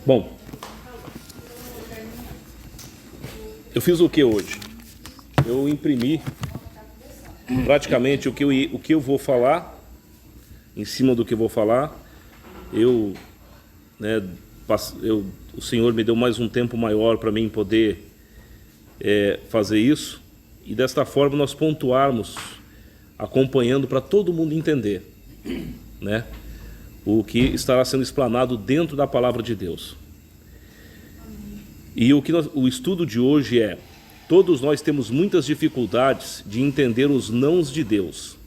Bom, eu fiz o que hoje? Eu imprimi praticamente o que eu vou falar, em cima do que eu vou falar. O Senhor me deu mais um tempo maior para mim poder fazer isso, e desta forma nós pontuarmos, acompanhando para todo mundo entender, né, o que estará sendo explanado dentro da palavra de Deus. E o estudo de hoje todos nós temos muitas dificuldades de entender os nãos de Deus,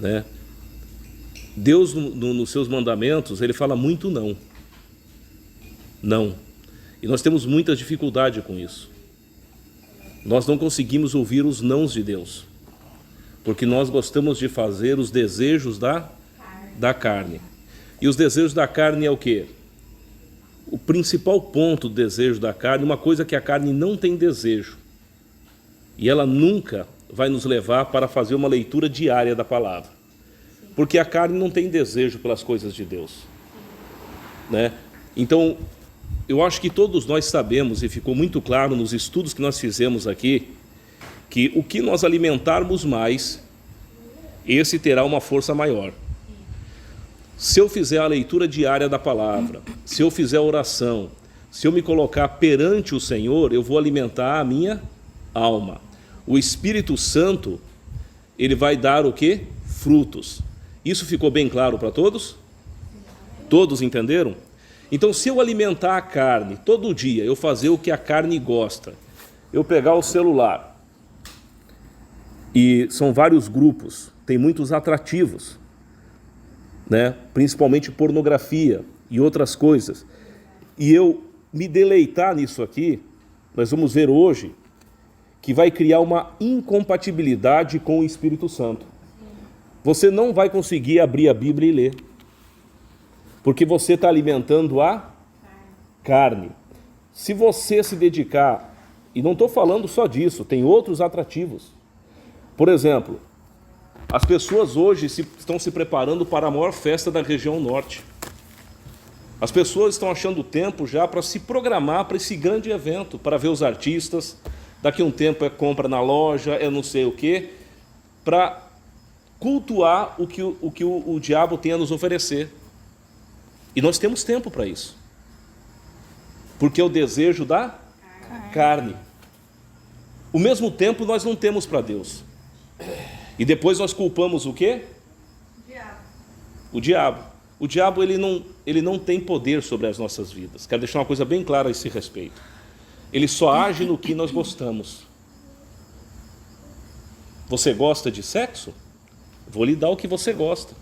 né? Deus, nos seus mandamentos, ele fala muito não. Não. E nós temos muita dificuldade com isso. Nós não conseguimos ouvir os nãos de Deus, porque nós gostamos de fazer os desejos da carne. E os desejos da carne é o quê? O principal ponto do desejo da carne, uma coisa que a carne não tem desejo. E ela nunca vai nos levar para fazer uma leitura diária da palavra. Porque a carne não tem desejo pelas coisas de Deus, né? Então, eu acho que todos nós sabemos, e ficou muito claro nos estudos que nós fizemos aqui, que o que nós alimentarmos mais, esse terá uma força maior. Se eu fizer a leitura diária da palavra, se eu fizer a oração, se eu me colocar perante o Senhor, eu vou alimentar a minha alma. O Espírito Santo, ele vai dar o quê? Frutos. Isso ficou bem claro para todos? Todos entenderam? Então, se eu alimentar a carne todo dia, eu fazer o que a carne gosta, eu pegar o celular, e são vários grupos, tem muitos atrativos, né? Principalmente pornografia e outras coisas, e eu me deleitar nisso aqui, nós vamos ver hoje que vai criar uma incompatibilidade com o Espírito Santo. Você não vai conseguir abrir a Bíblia e ler, porque você está alimentando a carne. Se você se dedicar, e não estou falando só disso, tem outros atrativos. Por exemplo, as pessoas hoje estão se preparando para a maior festa da região norte. As pessoas estão achando tempo já para se programar para esse grande evento, para ver os artistas. Daqui a um tempo é compra na loja, é não sei o quê, para cultuar o que o diabo tem a nos oferecer. E nós temos tempo para isso, porque é o desejo da carne. O mesmo tempo nós não temos para Deus. E depois nós culpamos o quê? O diabo. O diabo ele não tem poder sobre as nossas vidas. Quero deixar uma coisa bem clara a esse respeito. Ele só age no que nós gostamos. Você gosta de sexo? Vou lhe dar o que você gosta.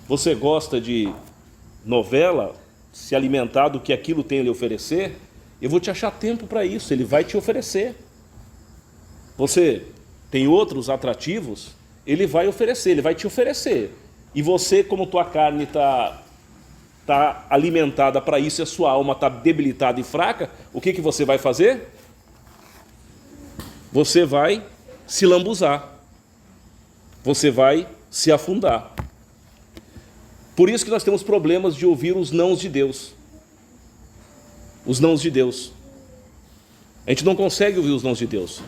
Você gosta de novela, se alimentar do que aquilo tem a lhe oferecer? Eu vou te achar tempo para isso, ele vai te oferecer. Você tem outros atrativos? Ele vai oferecer, ele vai te oferecer. E você, como tua carne está alimentada para isso e a sua alma está debilitada e fraca, o que você vai fazer? Você vai se lambuzar. Você vai se afundar. Por isso que nós temos problemas de ouvir os nãos de Deus. Os nãos de Deus. A gente não consegue ouvir os nãos de Deus.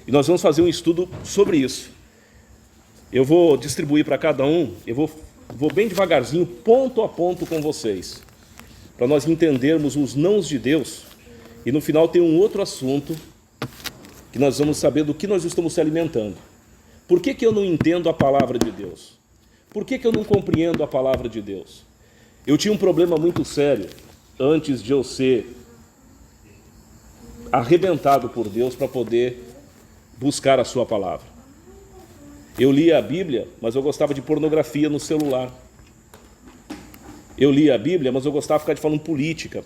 E nós vamos fazer um estudo sobre isso. Eu vou distribuir para cada um, eu vou bem devagarzinho, ponto a ponto com vocês, para nós entendermos os nãos de Deus. E no final tem um outro assunto, que nós vamos saber do que nós estamos se alimentando. Por que eu não entendo a palavra de Deus? Por que eu não compreendo a palavra de Deus? Eu tinha um problema muito sério antes de eu ser arrebentado por Deus para poder buscar a sua palavra. Eu lia a Bíblia, mas eu gostava de pornografia no celular. Eu lia a Bíblia, mas eu gostava de ficar falando política,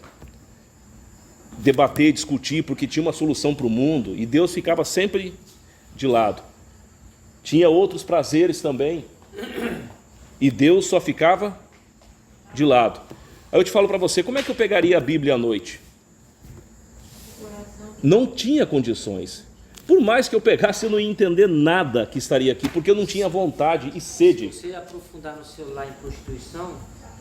debater, discutir, porque tinha uma solução para o mundo, e Deus ficava sempre de lado. Tinha outros prazeres também, e Deus só ficava de lado. Aí eu te falo para você, como é que eu pegaria a Bíblia à noite? Não tinha condições. Por mais que eu pegasse, eu não ia entender nada que estaria aqui, porque eu não tinha vontade e sede. Se você aprofundar no celular em prostituição,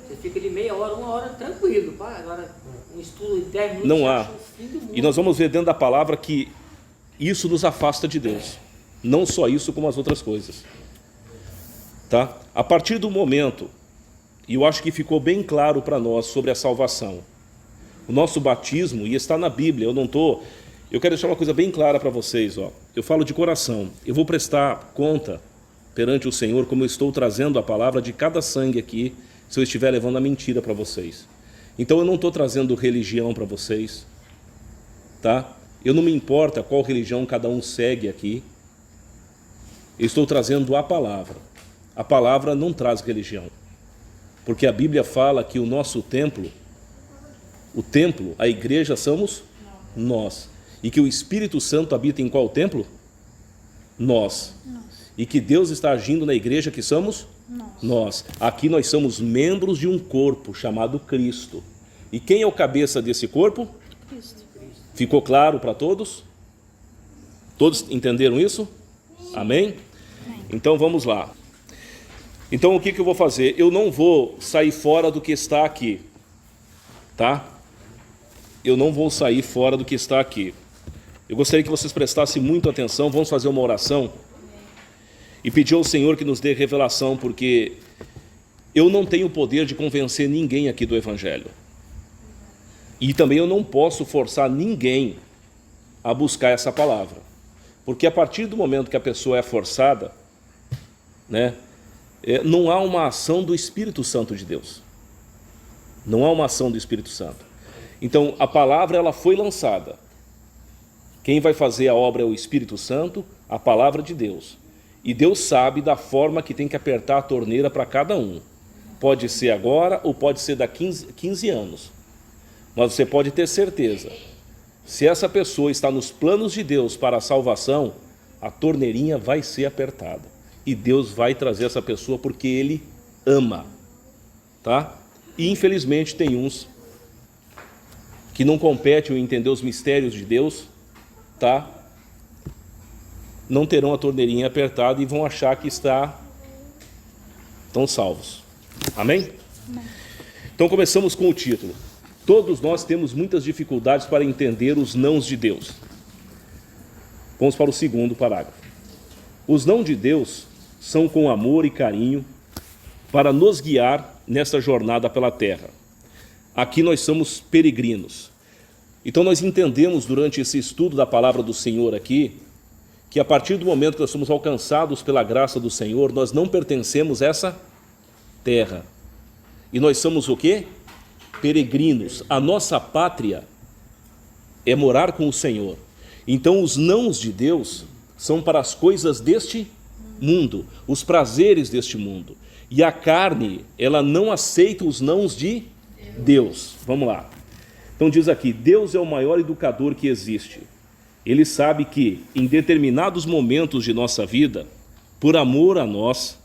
Você fica ali meia hora, 1 hora tranquilo, pá. Agora um estudo de 10 minutos, Não você há. acha o fim do mundo. E nós vamos ver dentro da palavra que isso nos afasta de Deus. Não só isso, como as outras coisas. Tá? A partir do momento, e eu acho que ficou bem claro para nós sobre a salvação, o nosso batismo, e está na Bíblia, eu quero deixar uma coisa bem clara para vocês, ó. Eu falo de coração, eu vou prestar conta perante o Senhor, como eu estou trazendo a palavra de cada sangue aqui, se eu estiver levando a mentira para vocês. Então eu não estou trazendo religião para vocês, tá? Eu não me importa qual religião cada um segue aqui, eu estou trazendo a palavra. A palavra não traz religião, porque a Bíblia fala que o nosso templo, a igreja somos nós, e que o Espírito Santo habita em qual templo? Nós. E que Deus está agindo na igreja que somos? Nós. Aqui nós somos membros de um corpo chamado Cristo. E quem é o cabeça desse corpo? Cristo. Ficou claro para todos? Todos entenderam isso? Amém? Então vamos lá. Então o que eu vou fazer? Eu não vou sair fora do que está aqui, tá? Eu não vou sair fora do que está aqui. Eu gostaria que vocês prestassem muita atenção. Vamos fazer uma oração e pedir ao Senhor que nos dê revelação, porque eu não tenho o poder de convencer ninguém aqui do Evangelho. E também eu não posso forçar ninguém a buscar essa palavra. Porque a partir do momento que a pessoa é forçada, né, não há uma ação do Espírito Santo de Deus. Não há uma ação do Espírito Santo. Então, a palavra ela foi lançada. Quem vai fazer a obra é o Espírito Santo, a palavra de Deus. E Deus sabe da forma que tem que apertar a torneira para cada um. Pode ser agora ou pode ser daqui 15 anos. Mas você pode ter certeza, se essa pessoa está nos planos de Deus para a salvação, a torneirinha vai ser apertada. E Deus vai trazer essa pessoa porque Ele ama. Tá? E infelizmente tem uns que não competem em entender os mistérios de Deus, tá? Não terão a torneirinha apertada e vão achar que estão salvos. Amém? Amém. Então começamos com o título. Todos nós temos muitas dificuldades para entender os nãos de Deus. Vamos para o segundo parágrafo. Os não de Deus são com amor e carinho para nos guiar nesta jornada pela terra. Aqui nós somos peregrinos. Então nós entendemos durante esse estudo da palavra do Senhor aqui, que a partir do momento que nós somos alcançados pela graça do Senhor, nós não pertencemos a essa terra. E nós somos o quê? Peregrinos. A nossa pátria é morar com o Senhor. Então os nãos de Deus são para as coisas deste mundo, os prazeres deste mundo. E a carne, ela não aceita os nãos de Deus. Vamos lá. Então diz aqui, Deus é o maior educador que existe. Ele sabe que em determinados momentos de nossa vida, por amor a nós,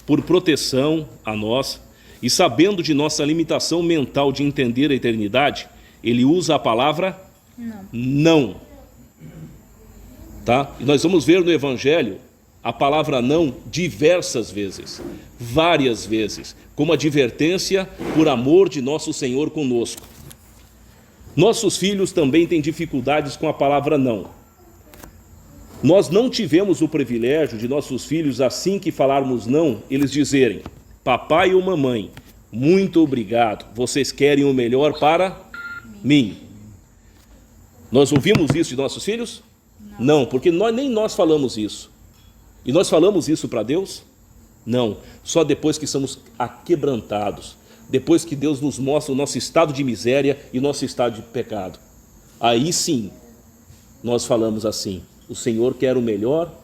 por proteção a nós, e sabendo de nossa limitação mental de entender a eternidade, ele usa a palavra não. Tá? E nós vamos ver no Evangelho a palavra não diversas vezes, várias vezes, como advertência por amor de nosso Senhor conosco. Nossos filhos também têm dificuldades com a palavra não. Nós não tivemos o privilégio de nossos filhos, assim que falarmos não, eles dizerem: papai ou mamãe, muito obrigado, vocês querem o melhor para mim. Nós ouvimos isso de nossos filhos? Não, porque nem nós falamos isso. E nós falamos isso para Deus? Não, só depois que somos aquebrantados, depois que Deus nos mostra o nosso estado de miséria e o nosso estado de pecado. Aí sim, nós falamos assim: o Senhor quer o melhor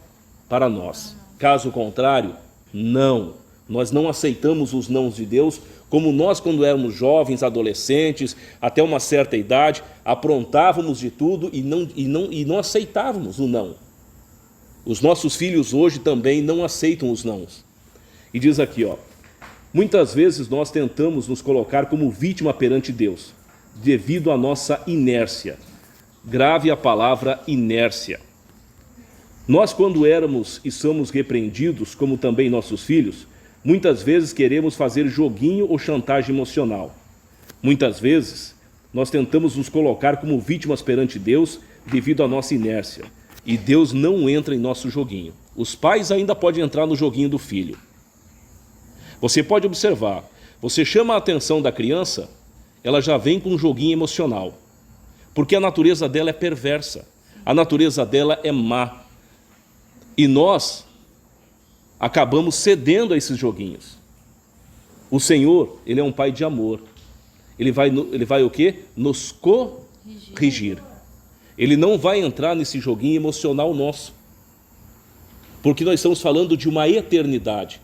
para nós. Caso contrário, não. Nós não aceitamos os nãos de Deus, como nós, quando éramos jovens, adolescentes, até uma certa idade, aprontávamos de tudo e não aceitávamos o não. Os nossos filhos hoje também não aceitam os nãos. E diz aqui, ó, muitas vezes nós tentamos nos colocar como vítima perante Deus, devido à nossa inércia. Grave a palavra inércia. Nós, quando éramos e somos repreendidos, como também nossos filhos, Muitas vezes queremos fazer joguinho ou chantagem emocional. Muitas vezes nós tentamos nos colocar como vítimas perante Deus devido à nossa inércia. E Deus não entra em nosso joguinho. Os pais ainda podem entrar no joguinho do filho. Você pode observar, você chama a atenção da criança, ela já vem com um joguinho emocional. Porque a natureza dela é perversa. A natureza dela é má. E nós acabamos cedendo a esses joguinhos. O Senhor, Ele é um Pai de amor. Ele vai o quê? Nos corrigir. Ele não vai entrar nesse joguinho emocional nosso. Porque nós estamos falando de uma eternidade.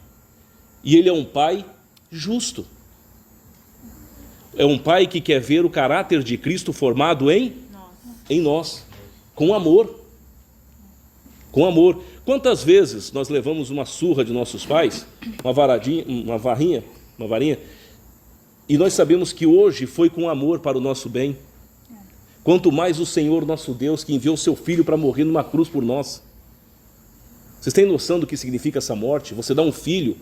E Ele é um Pai justo. É um Pai que quer ver o caráter de Cristo formado em nós. Com amor. Com amor. Quantas vezes nós levamos uma surra de nossos pais, uma varinha, e nós sabemos que hoje foi com amor para o nosso bem. Quanto mais o Senhor nosso Deus, que enviou o seu Filho para morrer numa cruz por nós. Vocês têm noção do que significa essa morte? Você dá um filho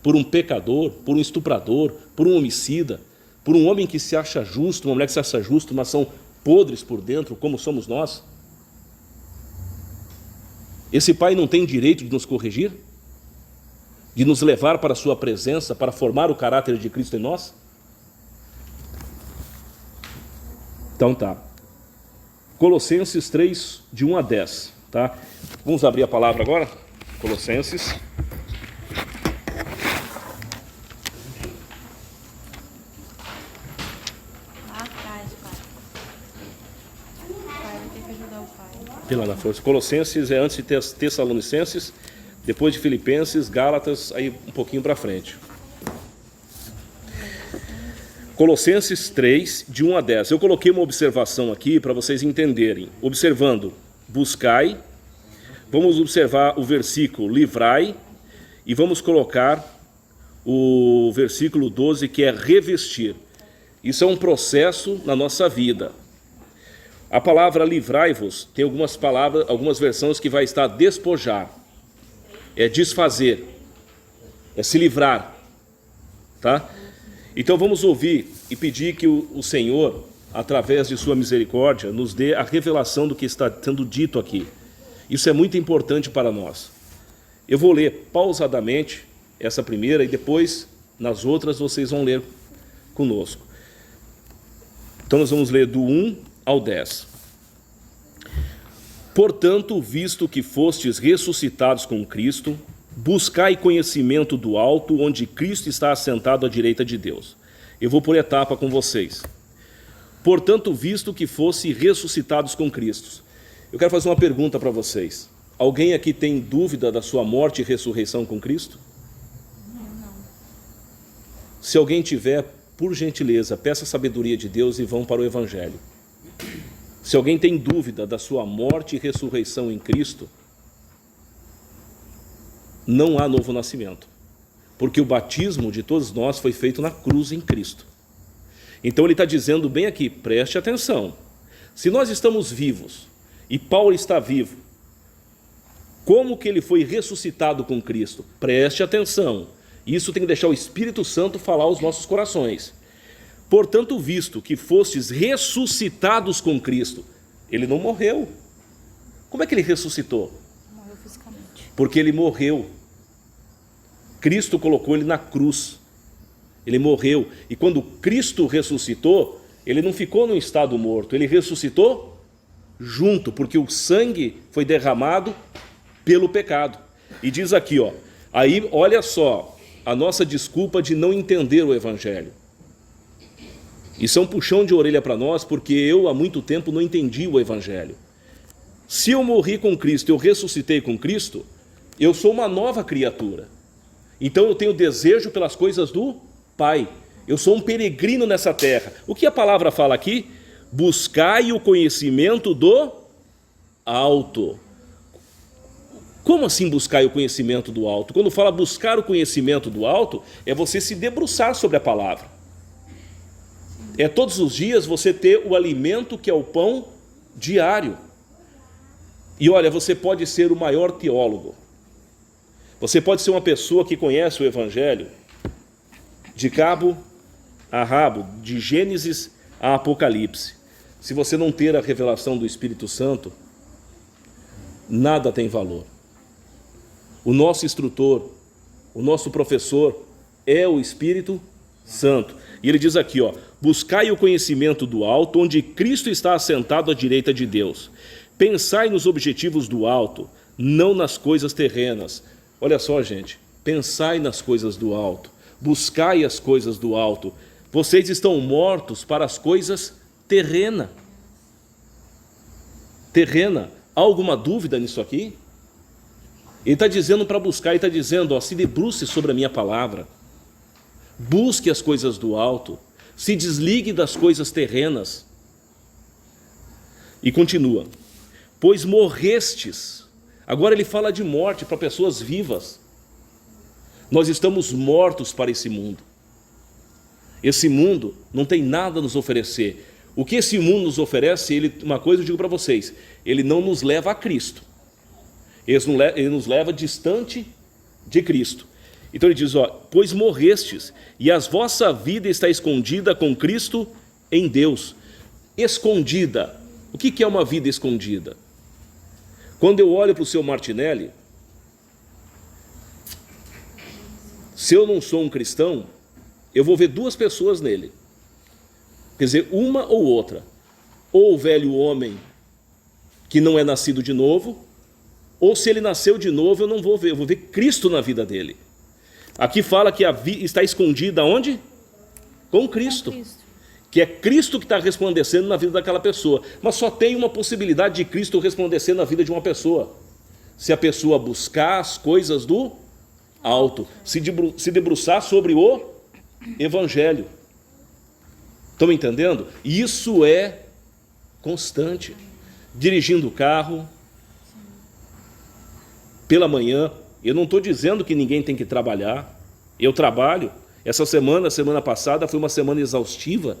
por um pecador, por um estuprador, por um homicida, por um homem que se acha justo, uma mulher que se acha justo, mas são podres por dentro, como somos nós. Esse Pai não tem direito de nos corrigir? De nos levar para a sua presença, para formar o caráter de Cristo em nós? Então tá. Colossenses 3, de 1 a 10. Tá? Vamos abrir a palavra agora? Colossenses. Lá atrás, pai. Pai, vai ter que ajudar o pai. Pela na força. Colossenses é antes de Tessalonicenses, depois de Filipenses, Gálatas, aí um pouquinho para frente. Colossenses 3, de 1 a 10. Eu coloquei uma observação aqui para vocês entenderem. Observando, buscai. Vamos observar o versículo, livrai. E vamos colocar o versículo 12, que é revestir. Isso é um processo na nossa vida. A palavra livrai-vos, tem algumas versões que vai estar despojar. É desfazer. É se livrar. Tá? Então vamos ouvir e pedir que o Senhor, através de sua misericórdia, nos dê a revelação do que está sendo dito aqui. Isso é muito importante para nós. Eu vou ler pausadamente essa primeira e depois, nas outras, vocês vão ler conosco. Então nós vamos ler do 1 ao 10. Portanto, visto que fostes ressuscitados com Cristo, buscai conhecimento do alto, onde Cristo está assentado à direita de Deus. Eu vou por etapa com vocês. Portanto, visto que fosse ressuscitados com Cristo. Eu quero fazer uma pergunta para vocês. Alguém aqui tem dúvida da sua morte e ressurreição com Cristo? Não. Se alguém tiver, por gentileza, peça a sabedoria de Deus e vão para o Evangelho. Se alguém tem dúvida da sua morte e ressurreição em Cristo, não há novo nascimento. Porque o batismo de todos nós foi feito na cruz em Cristo. Então ele está dizendo bem aqui, preste atenção. Se nós estamos vivos, e Paulo está vivo, como que ele foi ressuscitado com Cristo? Preste atenção. Isso tem que deixar o Espírito Santo falar aos nossos corações. Portanto, visto que fostes ressuscitados com Cristo, ele não morreu. Como é que ele ressuscitou? Morreu fisicamente. Porque ele morreu. Cristo colocou ele na cruz. Ele morreu. E quando Cristo ressuscitou, ele não ficou num estado morto, ele ressuscitou junto, porque o sangue foi derramado pelo pecado. E diz aqui, ó, aí olha só, a nossa desculpa de não entender o Evangelho. Isso é um puxão de orelha para nós, porque eu há muito tempo não entendi o Evangelho. Se eu morri com Cristo, eu ressuscitei com Cristo, eu sou uma nova criatura. Então eu tenho desejo pelas coisas do Pai. Eu sou um peregrino nessa terra. O que a palavra fala aqui? Buscai o conhecimento do alto. Como assim buscar o conhecimento do alto? Quando fala buscar o conhecimento do alto, é você se debruçar sobre a palavra. É todos os dias você ter o alimento que é o pão diário. E olha, você pode ser o maior teólogo. Você pode ser uma pessoa que conhece o Evangelho de cabo a rabo, de Gênesis a Apocalipse. Se você não ter a revelação do Espírito Santo, nada tem valor. O nosso instrutor, o nosso professor é o Espírito Santo. E ele diz aqui, ó: buscai o conhecimento do alto, onde Cristo está assentado à direita de Deus. Pensai nos objetivos do alto, não nas coisas terrenas. Olha só, gente, pensai nas coisas do alto, buscai as coisas do alto. Vocês estão mortos para as coisas terrenas. Terrena. Há alguma dúvida nisso aqui? Ele está dizendo para buscar, ele está dizendo, ó, se debruce sobre a minha palavra. Busque as coisas do alto. Se desligue das coisas terrenas. E continua. Pois morrestes. Agora ele fala de morte para pessoas vivas. Nós estamos mortos para esse mundo. Esse mundo não tem nada a nos oferecer. O que esse mundo nos oferece, uma coisa eu digo para vocês, ele não nos leva a Cristo. Ele nos leva distante de Cristo. Então ele diz, ó, pois morrestes, e a vossa vida está escondida com Cristo em Deus. Escondida. O que é uma vida escondida? Quando eu olho para o seu Martinelli, se eu não sou um cristão, eu vou ver duas pessoas nele. Quer dizer, uma ou outra. Ou o velho homem que não é nascido de novo, ou se ele nasceu de novo, eu não vou ver, eu vou ver Cristo na vida dele. Aqui fala que a vida está escondida onde? Com Cristo. Que é Cristo que está resplandecendo na vida daquela pessoa. Mas só tem uma possibilidade de Cristo resplandecer na vida de uma pessoa: se a pessoa buscar as coisas do alto, se debruçar sobre o Evangelho. Estão me entendendo? Isso é constante. Dirigindo o carro, pela manhã. Eu não estou dizendo que ninguém tem que trabalhar. Eu trabalho. Essa semana passada, foi uma semana exaustiva,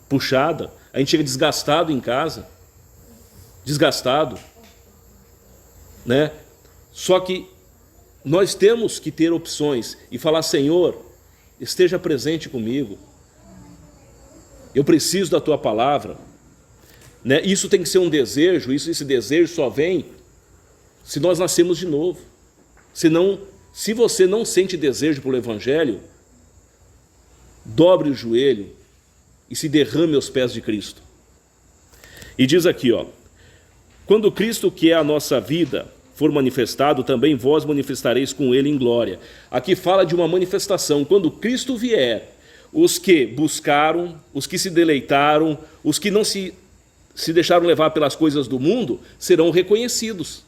puxada. A gente chega desgastado em casa. Desgastado. Né? Só que nós temos que ter opções e falar: Senhor, esteja presente comigo. Eu preciso da tua palavra. Né? Isso tem que ser um desejo. Esse desejo só vem se nós nascemos de novo. Senão, se você não sente desejo pelo Evangelho, dobre o joelho e se derrame aos pés de Cristo. E diz aqui, ó: quando Cristo, que é a nossa vida, for manifestado, também vós manifestareis com ele em glória. Aqui fala de uma manifestação. Quando Cristo vier, os que buscaram, os que se deleitaram, os que não se deixaram levar pelas coisas do mundo, serão reconhecidos.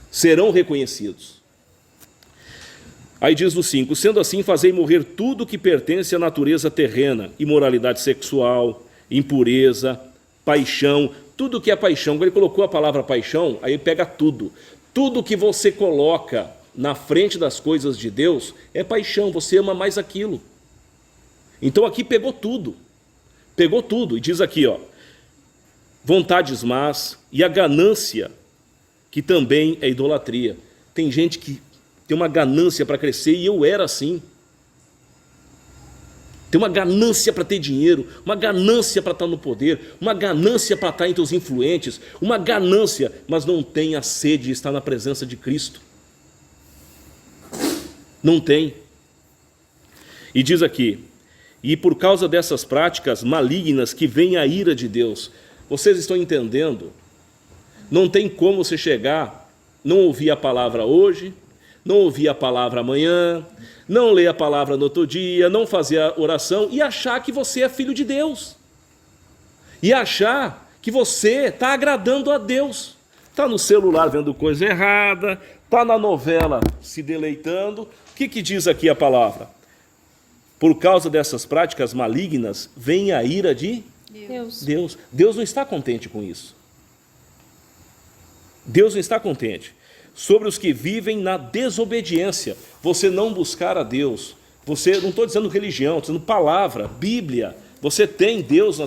Serão reconhecidos. Aí diz no 5: sendo assim, fazei morrer tudo que pertence à natureza terrena: imoralidade sexual, impureza, paixão. Tudo que é paixão. Quando ele colocou a palavra paixão, aí ele pega tudo. Tudo que você coloca na frente das coisas de Deus é paixão. Você ama mais aquilo. Então aqui pegou tudo. Pegou tudo. E diz aqui, ó: vontades más e a ganância, que também é idolatria. Tem gente que tem uma ganância para crescer, e eu era assim. Tem uma ganância para ter dinheiro, uma ganância para estar no poder, uma ganância para estar entre os influentes, uma ganância, mas não tem a sede de estar na presença de Cristo. Não tem. E diz aqui: e por causa dessas práticas malignas que vem a ira de Deus. Vocês estão entendendo? Não tem como você chegar, não ouvir a palavra hoje, não ouvir a palavra amanhã, não ler a palavra no outro dia, não fazer a oração e achar que você é filho de Deus. E achar que você está agradando a Deus. Está no celular vendo coisa errada, está na novela se deleitando. O que diz aqui a palavra? Por causa dessas práticas malignas, vem a ira de Deus. Deus não está contente com isso. Deus não está contente. Sobre os que vivem na desobediência. Você não buscar a Deus. Você, não estou dizendo religião, estou dizendo palavra, Bíblia. Você tem Deus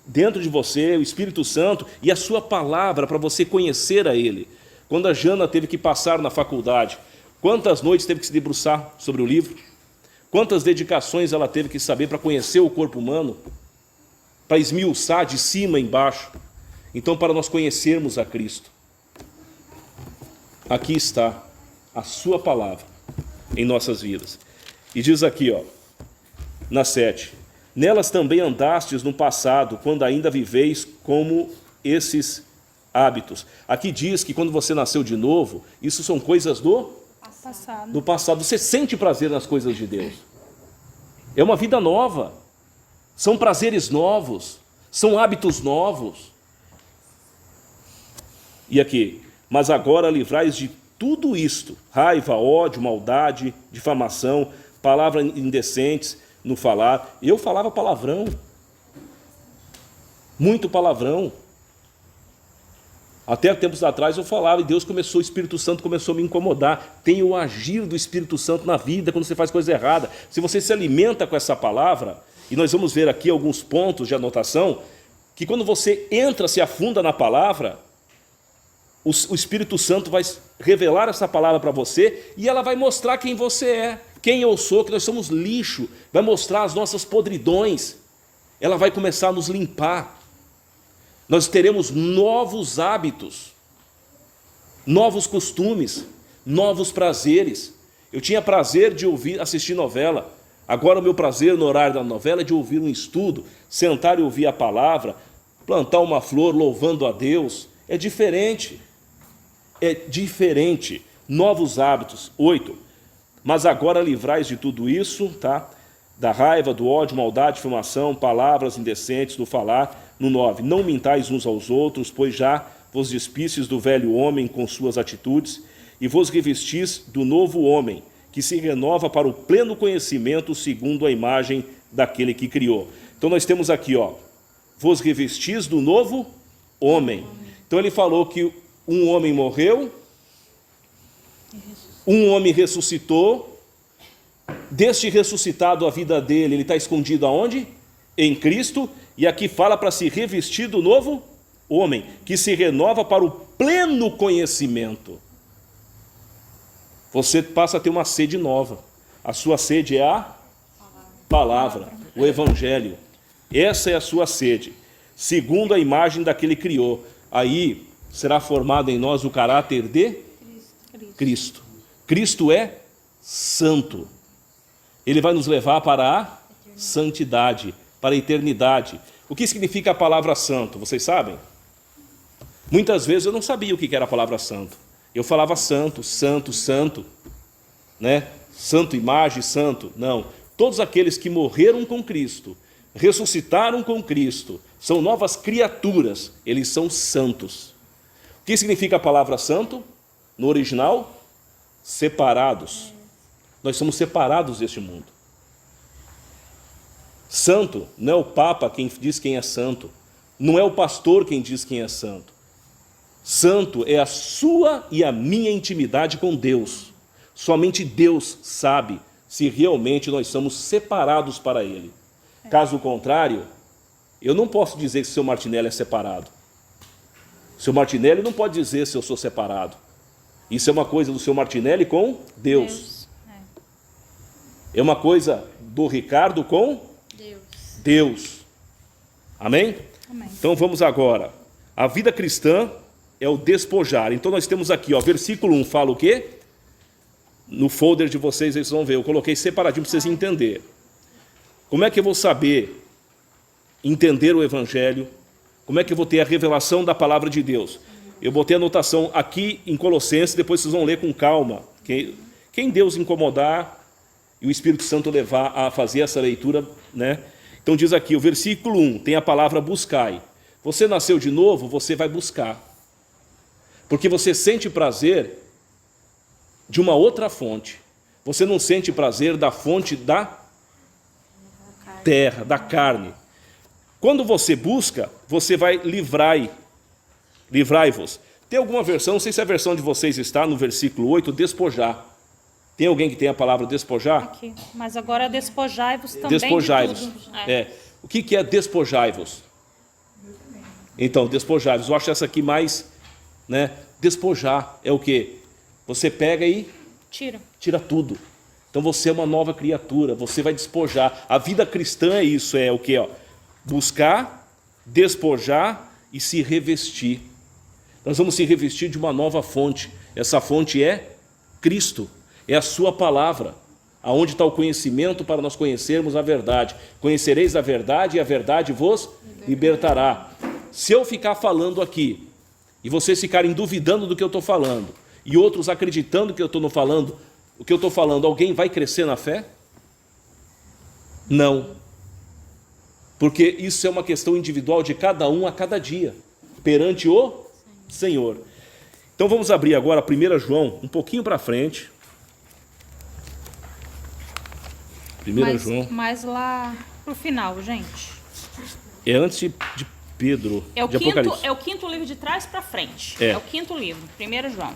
dentro de você, o Espírito Santo, e a sua palavra para você conhecer a Ele. Quando a Jana teve que passar na faculdade, quantas noites teve que se debruçar sobre o livro? Quantas dedicações ela teve que saber para conhecer o corpo humano? Para esmiuçar de cima a embaixo. Então, para nós conhecermos a Cristo, aqui está a sua palavra em nossas vidas. E diz aqui, ó, na 7, nelas também andastes no passado, quando ainda viveis como esses hábitos. Aqui diz que quando você nasceu de novo, isso são coisas do passado. Você sente prazer nas coisas de Deus. É uma vida nova. São prazeres novos. São hábitos novos. E aqui, mas agora livrais de tudo isto: raiva, ódio, maldade, difamação, palavras indecentes no falar. Eu falava palavrão. Muito palavrão. Até tempos atrás eu falava e Deus começou, o Espírito Santo começou a me incomodar. Tem o agir do Espírito Santo na vida quando você faz coisa errada. Se você se alimenta com essa palavra, e nós vamos ver aqui alguns pontos de anotação, que quando você entra, se afunda na palavra, o Espírito Santo vai revelar essa palavra para você e ela vai mostrar quem você é, quem eu sou, que nós somos lixo, vai mostrar as nossas podridões, ela vai começar a nos limpar. Nós teremos novos hábitos, novos costumes, novos prazeres. Eu tinha prazer de assistir novela. Agora o meu prazer no horário da novela é de ouvir um estudo, sentar e ouvir a palavra, plantar uma flor louvando a Deus. É diferente. É diferente. Novos hábitos. 8. Mas agora livrais de tudo isso, tá? Da raiva, do ódio, maldade, difamação, palavras indecentes, do falar. No 9, não mintais uns aos outros, pois já vos despistes do velho homem com suas atitudes, e vos revestis do novo homem, que se renova para o pleno conhecimento segundo a imagem daquele que criou. Então nós temos aqui, ó, vos revestis do novo homem. Então ele falou que um homem morreu, um homem ressuscitou, deste ressuscitado a vida dele, ele está escondido aonde? Em Cristo. E aqui fala para se revestir do novo homem, que se renova para o pleno conhecimento. Você passa a ter uma sede nova. A sua sede é a palavra, o evangelho. Essa é a sua sede, segundo a imagem daquele que criou. Aí será formado em nós o caráter de Cristo. Cristo é santo. Ele vai nos levar para a santidade, para a eternidade. O que significa a palavra santo? Vocês sabem? Muitas vezes eu não sabia o que era a palavra santo. Eu falava santo, santo, santo, né? Santo, imagem, santo. Não. Todos aqueles que morreram com Cristo, ressuscitaram com Cristo, são novas criaturas, eles são santos. O que significa a palavra santo? No original, separados. Nós somos separados deste mundo. Santo não é o Papa quem diz quem é santo. Não é o pastor quem diz quem é santo. Santo é a sua e a minha intimidade com Deus. Somente Deus sabe se realmente nós somos separados para Ele. Caso contrário, eu não posso dizer que o seu Martinelli é separado. O seu Martinelli não pode dizer se eu sou separado. Isso é uma coisa do seu Martinelli com Deus. É uma coisa do Ricardo com Deus. Amém? Amém. Então vamos agora. A vida cristã é o despojar. Então nós temos aqui, ó, versículo 1 fala o quê? No folder de vocês, vocês vão ver. Eu coloquei separadinho para vocês entenderem. Como é que eu vou saber entender o Evangelho? Como é que eu vou ter a revelação da palavra de Deus? Eu botei a anotação aqui em Colossenses, depois vocês vão ler com calma. Quem Deus incomodar e o Espírito Santo levar a fazer essa leitura, né? Então diz aqui, o versículo 1, tem a palavra buscai. Você nasceu de novo, você vai buscar. Porque você sente prazer de uma outra fonte. Você não sente prazer da fonte da terra, da carne. Quando você busca, você vai livrai-vos. Tem alguma versão, não sei se a versão de vocês está no versículo 8, despojar. Tem alguém que tem a palavra despojar? Aqui. Mas agora despojai-vos também Despojai-vos. de tudo. O que é despojai-vos? Então, despojai-vos. Eu acho essa aqui mais né? Despojar é o quê? Você pega e Tira. tudo. Então você é uma nova criatura, você vai despojar. A vida cristã é isso, é o quê? Ó? Buscar, despojar e se revestir. Nós vamos se revestir de uma nova fonte. Essa fonte é Cristo, é a sua palavra. Aonde está o conhecimento para nós conhecermos a verdade. Conhecereis a verdade e a verdade vos libertará. Se eu ficar falando aqui e vocês ficarem duvidando do que eu estou falando e outros acreditando que eu estou falando, o que eu estou falando, alguém vai crescer na fé? Não. Porque isso é uma questão individual de cada um a cada dia, perante o Senhor. Então vamos abrir agora 1 João, um pouquinho para frente. 1 João. Mas lá pro final, gente. É antes de Pedro, de Apocalipse. É o quinto livro de trás para frente. É. É o quinto livro, 1 João.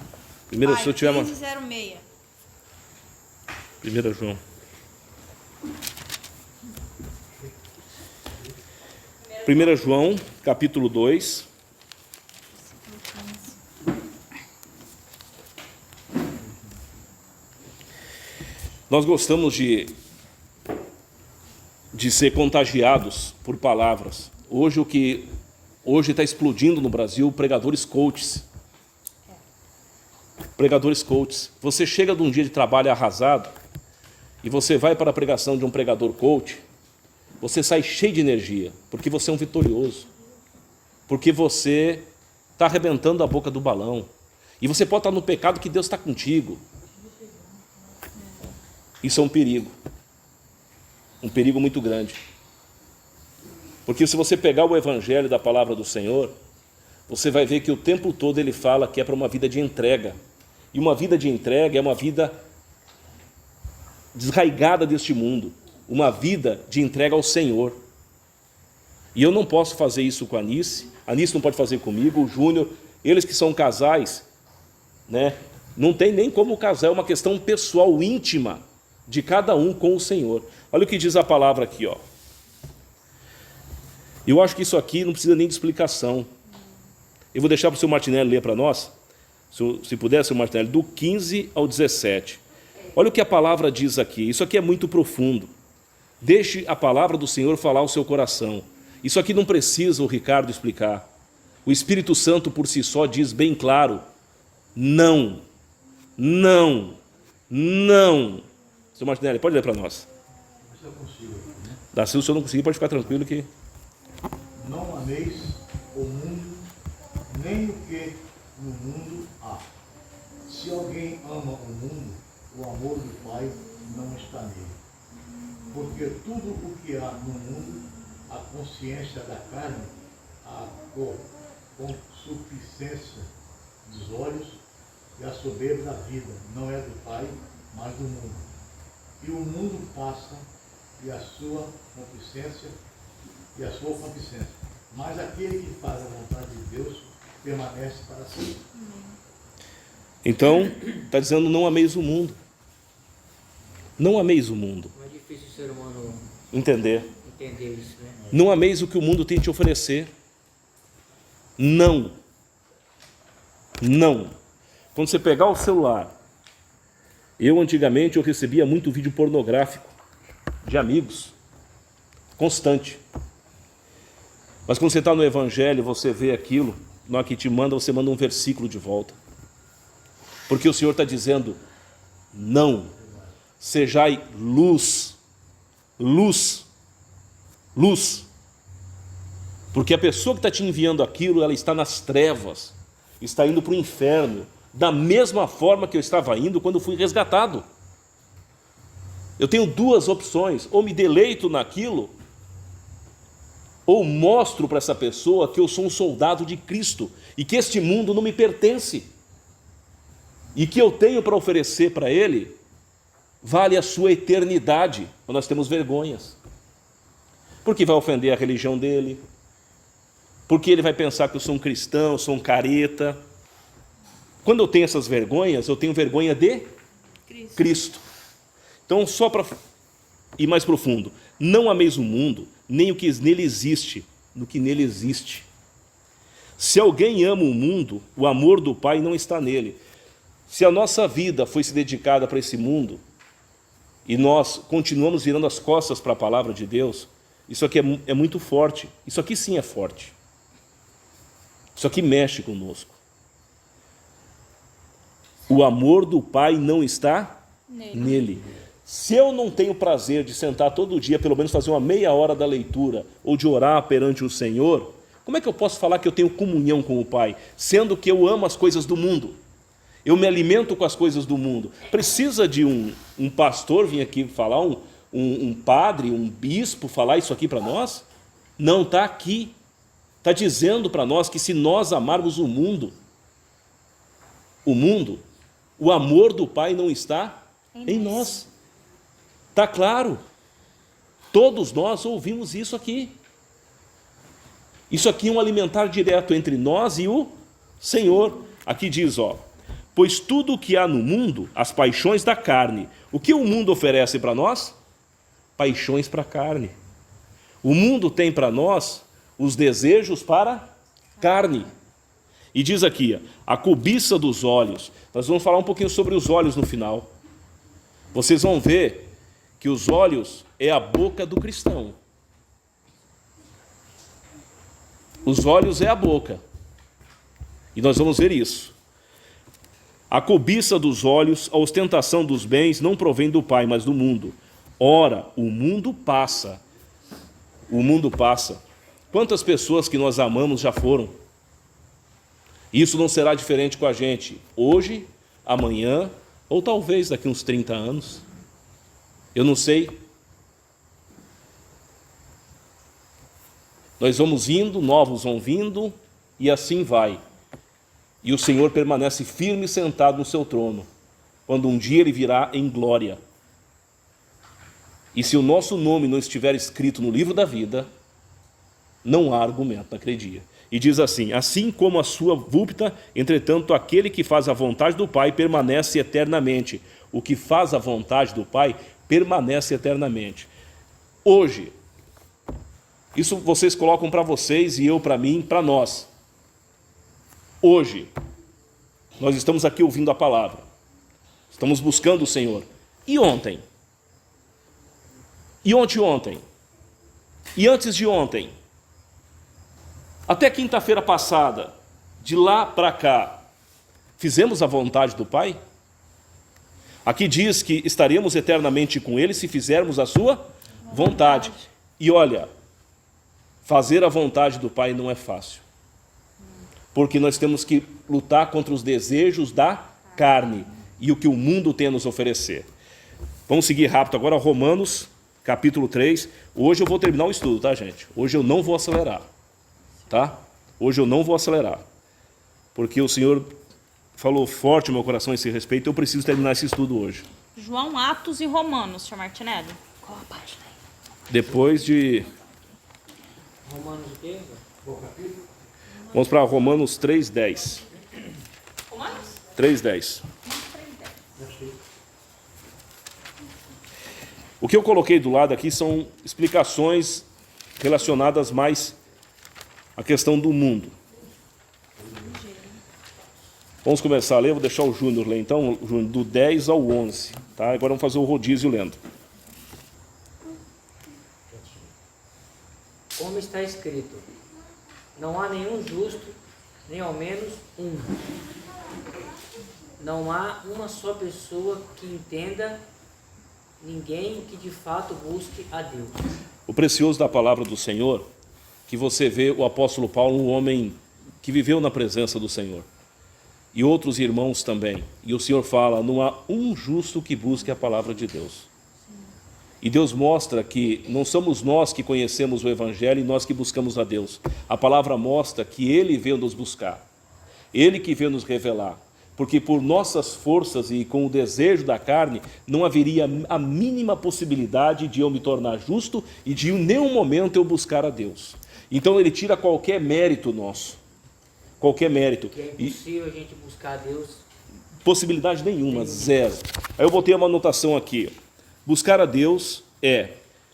Primeiro, se eu tiver uma... 1506. 1 João. Primeira João, capítulo 2. Nós gostamos de ser contagiados por palavras. Hoje está explodindo no Brasil, pregadores coaches. Pregadores coaches. Você chega de um dia de trabalho arrasado e você vai para a pregação de um pregador coach, você sai cheio de energia, porque você é um vitorioso. Porque você está arrebentando a boca do balão. E você pode estar no pecado que Deus está contigo. Isso é um perigo. Um perigo muito grande. Porque se você pegar o evangelho da palavra do Senhor, você vai ver que o tempo todo ele fala que é para uma vida de entrega. E uma vida de entrega é uma vida desraigada deste mundo. Uma vida de entrega ao Senhor. E eu não posso fazer isso com a Anice não pode fazer comigo, o Júnior, eles que são casais, né? Não tem nem como casar, é uma questão pessoal, íntima, de cada um com o Senhor. Olha o que diz a palavra aqui, ó. Eu acho que isso aqui não precisa nem de explicação. Eu vou deixar para o seu Martinelli ler para nós, se puder, seu Martinelli, do 15 ao 17. Olha o que a palavra diz aqui, isso aqui é muito profundo. Deixe a palavra do Senhor falar ao seu coração. Isso aqui não precisa o Ricardo explicar. O Espírito Santo por si só diz bem claro, não, não, não. Seu Martinelli, pode ler para nós. Se eu consigo, né? Se o senhor não conseguir, pode ficar tranquilo que... Não ameis o mundo, nem o que no mundo há. Se alguém ama o mundo, o amor do Pai não está nele. Porque tudo o que há no mundo, a consciência da carne, a concupiscência dos olhos e a soberba da vida, não é do Pai, mas do mundo. E o mundo passa e a sua concupiscência, mas aquele que faz a vontade de Deus permanece para sempre. Então, está dizendo, não ameis o mundo. Não ameis o mundo. Não é difícil o ser humano Entender. entender isso, né? Não ameis o que o mundo tem te oferecer. Não. Não. Quando você pegar o celular, antigamente eu recebia muito vídeo pornográfico de amigos, constante. Mas quando você está no Evangelho, você vê aquilo, na hora que te manda, você manda um versículo de volta. Porque o Senhor está dizendo, não, sejai luz, luz, luz. Porque a pessoa que está te enviando aquilo, ela está nas trevas, está indo para o inferno, da mesma forma que eu estava indo quando fui resgatado. Eu tenho duas opções, ou me deleito naquilo, ou mostro para essa pessoa que eu sou um soldado de Cristo e que este mundo não me pertence e que eu tenho para oferecer para ele vale a sua eternidade. Nós temos vergonhas, porque vai ofender a religião dele, porque ele vai pensar que eu sou um cristão, eu sou um careta. Quando eu tenho essas vergonhas, eu tenho vergonha de Cristo. Então, só para ir mais profundo, não ameis o mundo, nem o que nele existe, no que nele existe. Se alguém ama o mundo, o amor do Pai não está nele. Se a nossa vida foi se dedicada para esse mundo e nós continuamos virando as costas para a palavra de Deus, isso aqui é muito forte. Isso aqui sim é forte. Isso aqui mexe conosco. O amor do Pai não está nele. Se eu não tenho prazer de sentar todo dia, pelo menos fazer uma meia hora da leitura, ou de orar perante o Senhor, como é que eu posso falar que eu tenho comunhão com o Pai, sendo que eu amo as coisas do mundo? Eu me alimento com as coisas do mundo. Precisa de um pastor vir aqui falar, um padre, um bispo falar isso aqui para nós? Não, está aqui. Está dizendo para nós que se nós amarmos o mundo, o amor do Pai não está em nós. Está claro. Todos nós ouvimos isso aqui. Isso aqui é um alimentar direto entre nós e o Senhor. Aqui diz, pois tudo o que há no mundo, as paixões da carne. O que o mundo oferece para nós? Paixões para a carne. O mundo tem para nós os desejos para a carne. E diz aqui, a cobiça dos olhos. Nós vamos falar um pouquinho sobre os olhos no final. Vocês vão ver que os olhos é a boca do cristão. Os olhos é a boca. E nós vamos ver isso. A cobiça dos olhos, a ostentação dos bens não provém do Pai, mas do mundo. Ora, o mundo passa. O mundo passa. Quantas pessoas que nós amamos já foram? Isso não será diferente com a gente hoje, amanhã, ou talvez daqui uns 30 anos. Eu não sei. Nós vamos indo, novos vão vindo, e assim vai. E o Senhor permanece firme sentado no seu trono, quando um dia Ele virá em glória. E se o nosso nome não estiver escrito no livro da vida, não há argumento naquele dia. E diz assim, assim como a sua vulpita, entretanto, aquele que faz a vontade do Pai permanece eternamente. O que faz a vontade do Pai permanece eternamente. Hoje, isso vocês colocam para vocês e eu para mim, para nós. Hoje, nós estamos aqui ouvindo a palavra. Estamos buscando o Senhor. E ontem? E ontem? E antes de ontem? Até quinta-feira passada, de lá para cá, fizemos a vontade do Pai? Aqui diz que estaremos eternamente com Ele se fizermos a sua vontade. E olha, fazer a vontade do Pai não é fácil. Porque nós temos que lutar contra os desejos da carne e o que o mundo tem a nos oferecer. Vamos seguir rápido agora, Romanos, capítulo 3. Hoje eu vou terminar o estudo, tá, gente? Hoje eu não vou acelerar. Tá? Hoje eu não vou acelerar, porque o Senhor falou forte no meu coração a esse respeito, eu preciso terminar esse estudo hoje. João, Atos e Romanos, Sr. Martinelli. Qual a página aí? Depois de... Romanos o quê? Vamos para Romanos 3:10. Romanos? 3:10. O que eu coloquei do lado aqui são explicações relacionadas mais à questão do mundo. Vamos começar a ler, vou deixar o Júnior ler então, Júnior, do 10 ao 11. Tá? Agora vamos fazer o rodízio lendo. Como está escrito, não há nenhum justo, nem ao menos um. Não há uma só pessoa que entenda, ninguém que de fato busque a Deus. O precioso da palavra do Senhor, que você vê o apóstolo Paulo, um homem que viveu na presença do Senhor. E outros irmãos também. E o Senhor fala, não há um justo que busque a palavra de Deus. E Deus mostra que não somos nós que conhecemos o Evangelho e nós que buscamos a Deus. A palavra mostra que Ele veio nos buscar. Ele que veio nos revelar. Porque por nossas forças e com o desejo da carne, não haveria a mínima possibilidade de eu me tornar justo e de em nenhum momento eu buscar a Deus. Então Ele tira qualquer mérito nosso. Qualquer mérito. Que é impossível a gente buscar a Deus. Possibilidade nenhuma, zero. Aí eu botei uma anotação aqui. Buscar a Deus é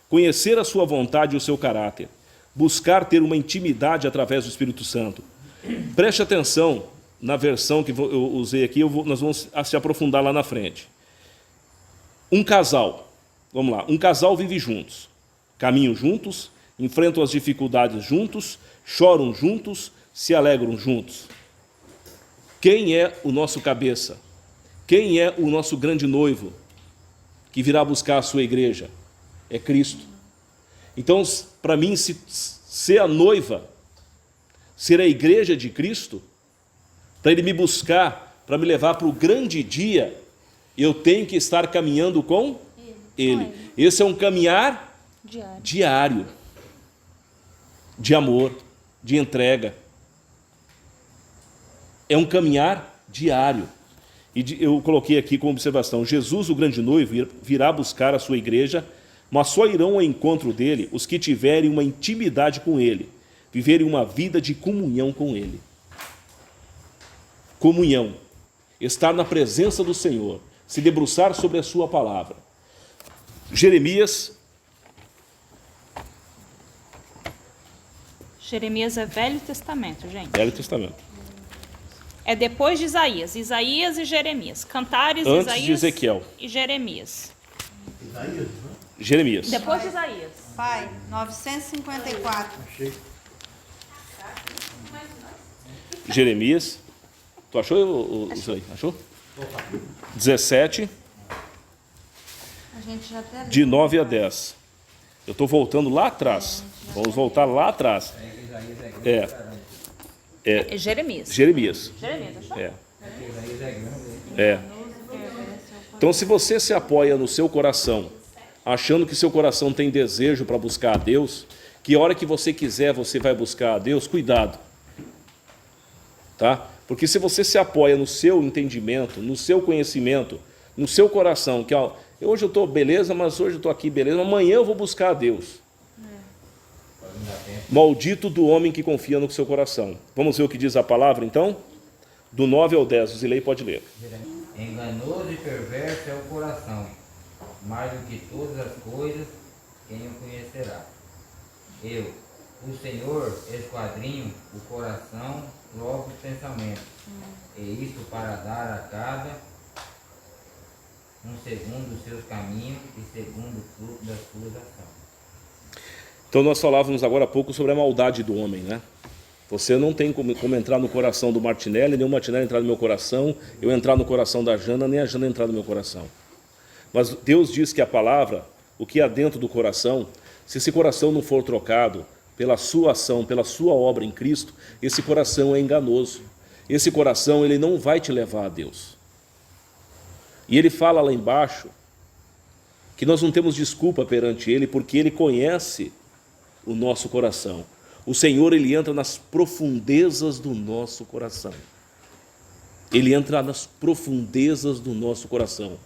conhecer a sua vontade e o seu caráter. Buscar ter uma intimidade através do Espírito Santo. Preste atenção na versão que eu usei aqui, nós vamos se aprofundar lá na frente. Um casal, vamos lá, um casal vive juntos, caminham juntos, enfrentam as dificuldades juntos, choram juntos, se alegram juntos. Quem é o nosso cabeça? Quem é o nosso grande noivo que virá buscar a sua igreja? É Cristo. Então, para mim, ser a noiva, ser a igreja de Cristo, para Ele me buscar, para me levar para o grande dia, eu tenho que estar caminhando com Ele. Esse é um caminhar diário, de amor, de entrega. É um caminhar diário. E eu coloquei aqui como observação: Jesus, o grande noivo, virá buscar a sua igreja, mas só irão ao encontro dele os que tiverem uma intimidade com ele, viverem uma vida de comunhão com ele. Comunhão, estar na presença do Senhor, se debruçar sobre a sua palavra. Jeremias Jeremias é Velho Testamento, gente. Velho Testamento. É depois de Isaías. Isaías e Jeremias. Cantares, Antes Isaías de Ezequiel. E Jeremias. Isaías, né? Jeremias. Depois de Isaías. Pai, 954. Achei. Jeremias. Tu achou isso aí? Achou? 17, A gente já até de 9 a 10. Eu estou voltando lá atrás. Vamos voltar lá atrás. É Jeremias. Jeremias. Jeremias, achou? Então, se você se apoia no seu coração, achando que seu coração tem desejo para buscar a Deus, que a hora que você quiser você vai buscar a Deus, cuidado. Tá? Porque se você se apoia no seu entendimento, no seu conhecimento, no seu coração, que ó, hoje eu estou beleza, mas hoje eu estou aqui beleza, amanhã eu vou buscar a Deus. Maldito do homem que confia no seu coração. Vamos ver o que diz a palavra, então? Do 9 ao 10, o Zilei pode ler. Enganoso e perverso é o coração, mais do que todas as coisas, quem o conhecerá? Eu, o Senhor, esquadrinho o coração, provo os pensamentos, e isto para dar a cada um segundo os seus caminhos e segundo o fruto das suas ações. Então nós falávamos agora há pouco sobre a maldade do homem, né? Você não tem como entrar no coração do Martinelli, nem o Martinelli entrar no meu coração, eu entrar no coração da Jana, nem a Jana entrar no meu coração. Mas Deus diz que a palavra, o que há dentro do coração, se esse coração não for trocado pela sua ação, pela sua obra em Cristo, esse coração é enganoso. Esse coração, ele não vai te levar a Deus. E ele fala lá embaixo que nós não temos desculpa perante ele, porque ele conhece o nosso coração. O Senhor, ele entra nas profundezas do nosso coração. Ele entra nas profundezas do nosso coração.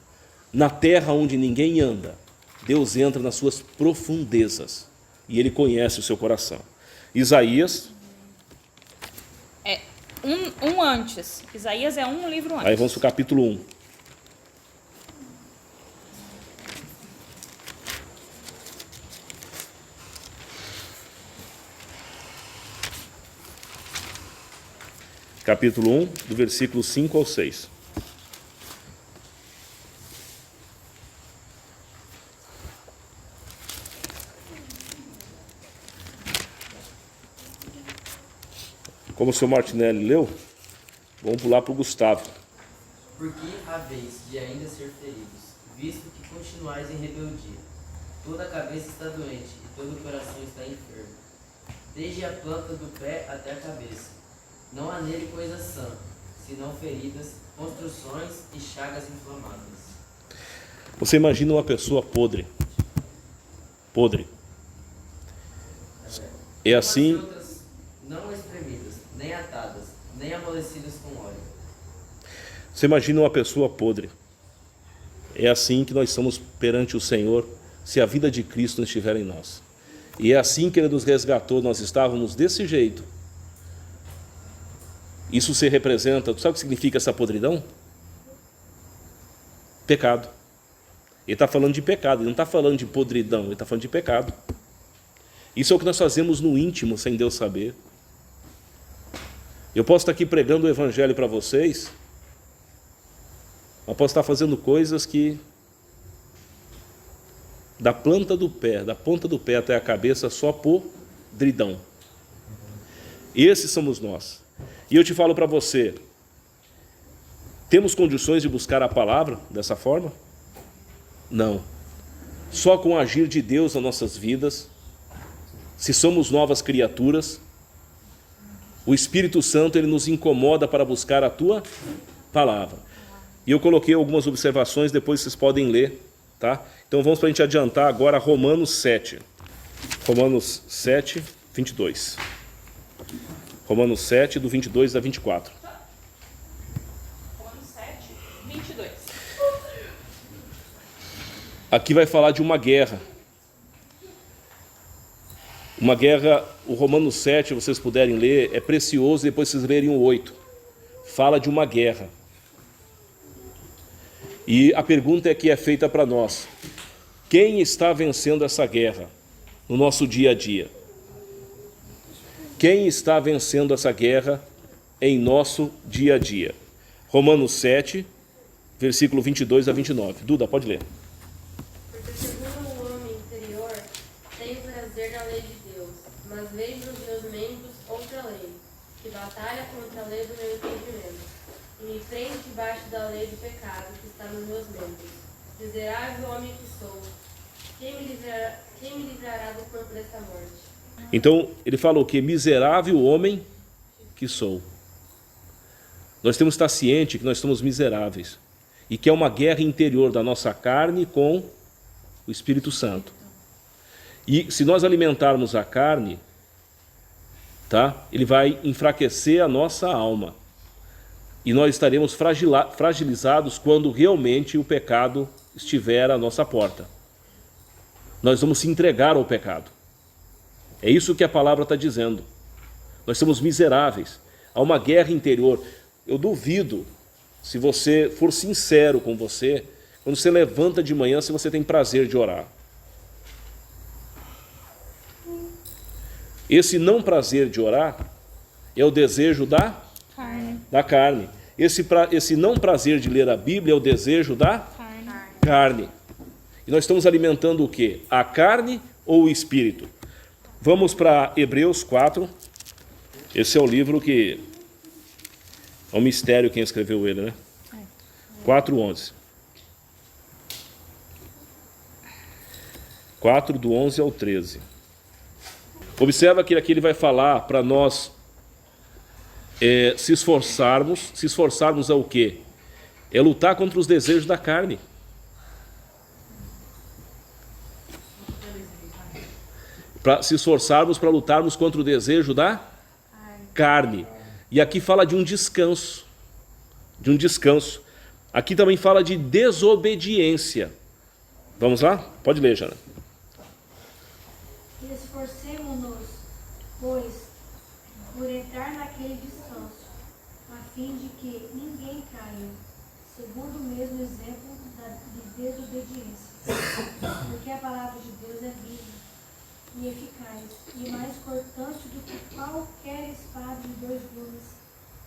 Na terra onde ninguém anda, Deus entra nas suas profundezas. E ele conhece o seu coração. Isaías. É um antes. Isaías é um livro antes. Aí vamos para o capítulo 1. Capítulo 1, do versículo 5 ao 6. Como o senhor Martinelli leu, vamos pular para o Gustavo. Porque haveis de ainda ser feridos, visto que continuais em rebeldia. Toda a cabeça está doente e todo o coração está enfermo, desde a planta do pé até a cabeça. Não há nele coisa sã, senão feridas, construções e chagas inflamadas. Você imagina uma pessoa podre. Podre. É assim. Umas outras não espremidas, nem atadas, nem amolecidas com óleo. Você imagina uma pessoa podre. É assim que nós somos perante o Senhor, se a vida de Cristo não estiver em nós. E é assim que Ele nos resgatou, nós estávamos desse jeito. Isso se representa, sabe o que significa essa podridão? Pecado. Ele está falando de pecado, ele não está falando de podridão, ele está falando de pecado. Isso é o que nós fazemos no íntimo, sem Deus saber. Eu posso estar aqui pregando o evangelho para vocês, mas posso estar fazendo coisas que da ponta do pé até a cabeça, só podridão. Esses somos nós. E eu te falo para você, temos condições de buscar a palavra dessa forma? Não. Só com o agir de Deus nas nossas vidas, se somos novas criaturas, o Espírito Santo ele nos incomoda para buscar a tua palavra. E eu coloquei algumas observações, depois vocês podem ler, tá? Então vamos para a gente adiantar agora Romanos 7. Romanos 7, 22. Romanos 7, do 22 a 24. Romanos 7, 22. Aqui vai falar de uma guerra. Uma guerra, o Romanos 7, vocês puderem ler, é precioso, depois vocês lerem o 8. Fala de uma guerra. E a pergunta que é feita para nós: quem está vencendo essa guerra no nosso dia a dia? Quem está vencendo essa guerra em nosso dia a dia? Romanos 7, versículo 22 a 29. Duda, pode ler. Porque segundo o homem interior, tenho prazer na lei de Deus, mas vejo nos meus membros outra lei, que batalha contra a lei do meu entendimento, e me prende debaixo da lei do pecado que está nos meus membros. Miserável homem que sou, quem me livrará do corpo desta morte? Então, ele falou que miserável homem que sou. Nós temos que estar cientes que nós somos miseráveis e que é uma guerra interior da nossa carne com o Espírito Santo. E se nós alimentarmos a carne, tá? Ele vai enfraquecer a nossa alma. E nós estaremos fragilizados quando realmente o pecado estiver à nossa porta. Nós vamos se entregar ao pecado. É isso que a palavra está dizendo. Nós somos miseráveis. Há uma guerra interior. Eu duvido, se você for sincero com você, quando você levanta de manhã, se você tem prazer de orar. Esse não prazer de orar é o desejo da carne. Esse não prazer de ler a Bíblia é o desejo da carne. E nós estamos alimentando o quê? A carne ou o espírito? Vamos para Hebreus 4. Esse é o livro que é um mistério quem escreveu ele, né? 4:11. 4 do 11 ao 13. Observa que aqui ele vai falar para nós se esforçarmos a o quê? É lutar contra os desejos da carne. Para se esforçarmos para lutarmos contra o desejo da carne. E aqui fala de um descanso. De um descanso. Aqui também fala de desobediência. Vamos lá? Pode ler, Jana. Esforcemo-nos, pois, por entrar naquele descanso, a fim de que ninguém caia, segundo o mesmo exemplo de desobediência. Porque a palavra de Deus é viva e eficaz, e mais cortante do que qualquer espada de 2 gumes,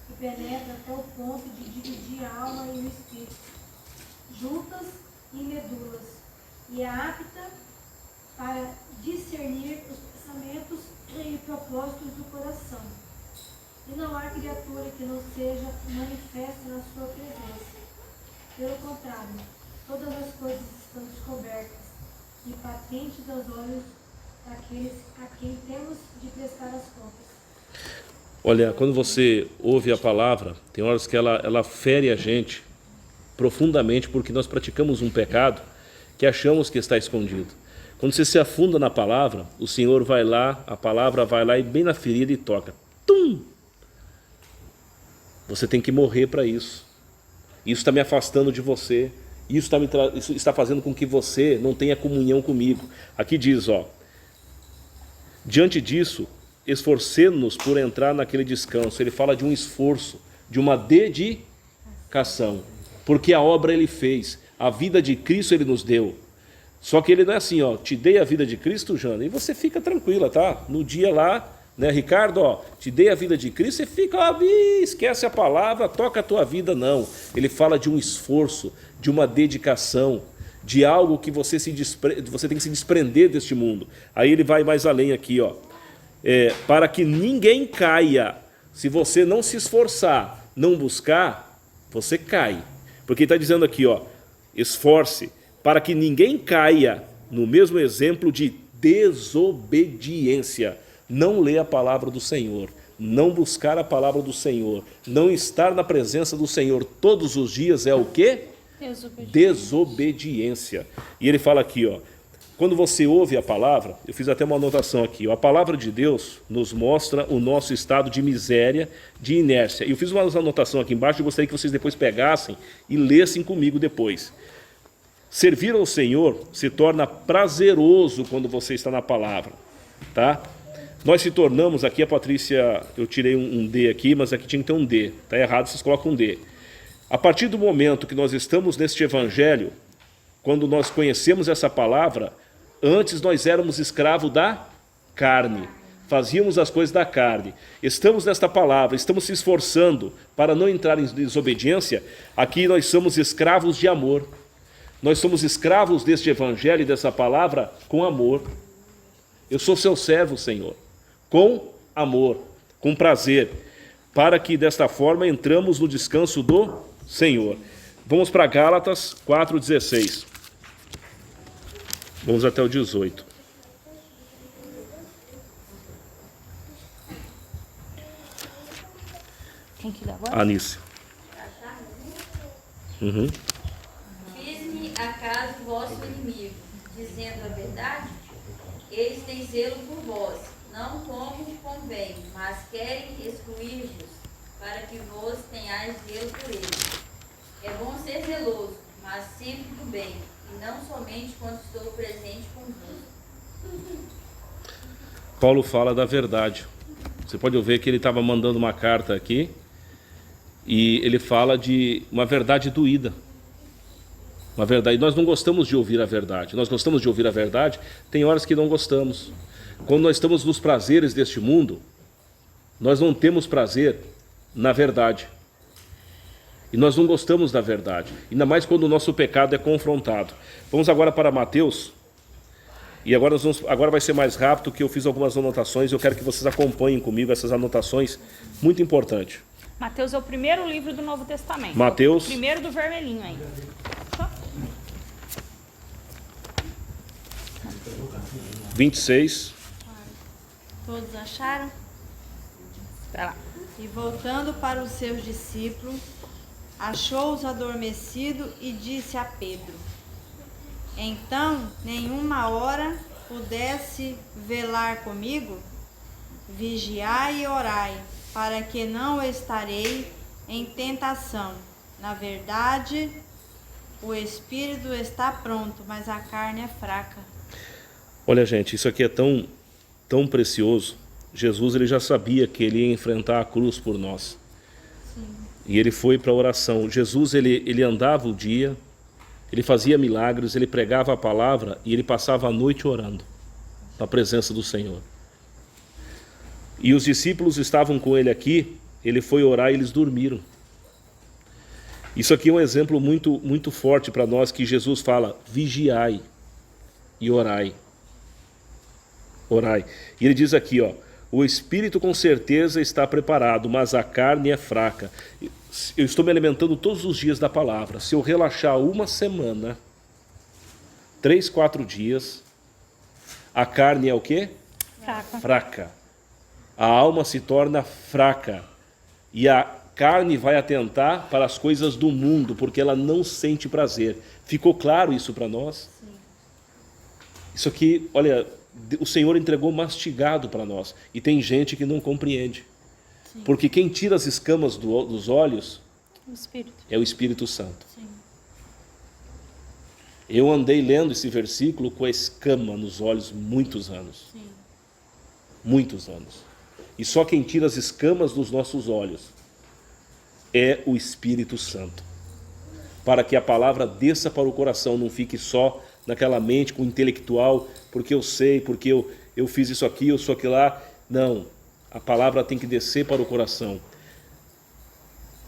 que penetra até o ponto de dividir a alma e o espírito, juntas e medulas, e é apta para discernir os pensamentos e propósitos do coração. E não há criatura que não seja manifesta na sua presença. Pelo contrário, todas as coisas estão descobertas e patentes aos olhos daqueles a quem temos de prestar as contas. Olha, quando você ouve a palavra, tem horas que ela fere a gente profundamente, porque nós praticamos um pecado que achamos que está escondido. Quando você se afunda na palavra, o Senhor vai lá, a palavra vai lá e bem na ferida e toca. Tum! Você tem que morrer para isso. Isso está me afastando de você. Isso está fazendo com que você não tenha comunhão comigo. Aqui diz, ó, diante disso, esforcemos-nos por entrar naquele descanso. Ele fala de um esforço, de uma dedicação. Porque a obra ele fez, a vida de Cristo ele nos deu. Só que ele não é assim, ó, te dei a vida de Cristo, Jana, e você fica tranquila, tá? No dia lá, né? Ricardo, ó, te dei a vida de Cristo, você fica, ó, esquece a palavra, toca a tua vida, não. Ele fala de um esforço, de uma dedicação, de algo que você tem que se desprender deste mundo. Aí ele vai mais além aqui, ó. Para que ninguém caia. Se você não se esforçar, não buscar, você cai. Porque ele está dizendo aqui, ó, esforce, para que ninguém caia no mesmo exemplo de desobediência. Não ler a palavra do Senhor, não buscar a palavra do Senhor, não estar na presença do Senhor todos os dias é o quê? Desobediência. E ele fala aqui, ó, quando você ouve a palavra, eu fiz até uma anotação aqui, ó, a palavra de Deus nos mostra o nosso estado de miséria, de inércia. E eu fiz uma anotação aqui embaixo, eu gostaria que vocês depois pegassem e lessem comigo depois. Servir ao Senhor se torna prazeroso quando você está na palavra, tá? Nós se tornamos, aqui a Patrícia, eu tirei um D aqui, mas aqui tinha que ter um D, tá errado, vocês colocam um D. A partir do momento que nós estamos neste evangelho, quando nós conhecemos essa palavra, antes nós éramos escravos da carne, fazíamos as coisas da carne. Estamos nesta palavra, estamos se esforçando para não entrar em desobediência, aqui nós somos escravos de amor. Nós somos escravos deste evangelho e dessa palavra com amor. Eu sou seu servo, Senhor, com amor, com prazer, para que desta forma entramos no descanso do Senhor. Vamos para Gálatas 4,16. Vamos até o 18. Quem que dá agora? Anícia. Fiz-me acaso vosso inimigo, dizendo a verdade? Eles têm zelo por vós, não como convém, mas querem excluir-vos, para que vós tenhais zelo por eles. É bom ser zeloso, mas sempre do bem, e não somente quando estou presente convosco. Paulo fala da verdade. Você pode ver que ele estava mandando uma carta aqui e ele fala de uma verdade doída. Uma verdade. Nós não gostamos de ouvir a verdade. Nós gostamos de ouvir a verdade, tem horas que não gostamos. Quando nós estamos nos prazeres deste mundo, nós não temos prazer na verdade. E nós não gostamos da verdade, ainda mais quando o nosso pecado é confrontado. Vamos agora para Mateus, e agora vai ser mais rápido, que eu fiz algumas anotações, eu quero que vocês acompanhem comigo essas anotações, muito importante. Mateus é o primeiro livro do Novo Testamento. Mateus. O primeiro do vermelhinho aí. 26. Todos acharam? Vai lá. E voltando para os seus discípulos, achou-os adormecidos e disse a Pedro: então, nenhuma hora pudesse velar comigo? Vigiai e orai, para que não estarei em tentação. Na verdade, o espírito está pronto, mas a carne é fraca. Olha, gente, isso aqui é tão precioso. Jesus, ele já sabia que ele ia enfrentar a cruz por nós. Sim. E ele foi para a oração. Jesus, ele andava o dia, ele fazia milagres, ele pregava a palavra e ele passava a noite orando na presença do Senhor. E os discípulos estavam com ele aqui, ele foi orar e eles dormiram. Isso aqui é um exemplo muito, muito forte para nós, que Jesus fala: vigiai e orai. Orai. E ele diz aqui, ó, o espírito com certeza está preparado, mas a carne é fraca. Eu estou me alimentando todos os dias da palavra. Se eu relaxar uma semana, 3, 4 dias, a carne é o quê? Fraca. A alma se torna fraca. E a carne vai atentar para as coisas do mundo, porque ela não sente prazer. Ficou claro isso para nós? Sim. Isso aqui, olha, o Senhor entregou mastigado para nós. E tem gente que não compreende. Sim. Porque quem tira as escamas dos olhos é o Espírito Santo. Sim. Eu andei lendo esse versículo com a escama nos olhos muitos anos. Sim. Muitos anos. E só quem tira as escamas dos nossos olhos é o Espírito Santo. Para que a palavra desça para o coração, não fique só naquela mente com o intelectual, porque eu sei, porque eu fiz isso aqui, eu sou aquilo lá. Não, A palavra tem que descer para o coração.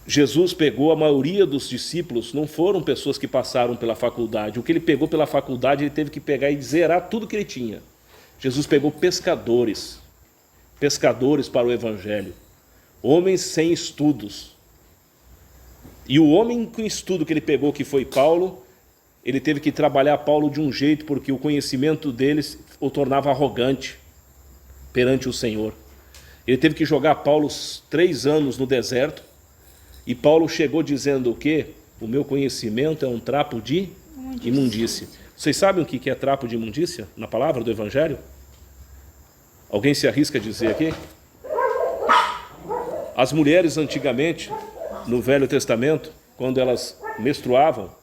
Jesus pegou, a maioria dos discípulos não foram pessoas que passaram pela faculdade. O que ele pegou pela faculdade, ele teve que pegar e zerar tudo que ele tinha. Jesus pegou pescadores para o evangelho, homens sem estudos. E o homem com estudo que ele pegou, que foi Paulo, ele teve que trabalhar Paulo de um jeito, porque o conhecimento deles o tornava arrogante perante o Senhor. Ele teve que jogar Paulo 3 anos no deserto, e Paulo chegou dizendo o quê? O meu conhecimento é um trapo de imundícia. Vocês sabem o que é trapo de imundícia na palavra do Evangelho? Alguém se arrisca a dizer aqui? As mulheres antigamente, no Velho Testamento, quando elas menstruavam,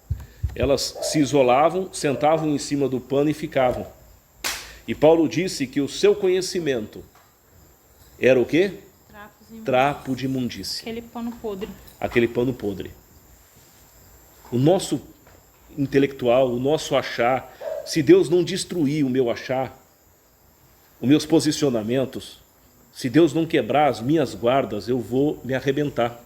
elas se isolavam, sentavam em cima do pano e ficavam. E Paulo disse que o seu conhecimento era o quê? Trapo de imundícia. Aquele pano podre. Aquele pano podre. O nosso intelectual, o nosso achar, se Deus não destruir o meu achar, os meus posicionamentos, se Deus não quebrar as minhas guardas, eu vou me arrebentar.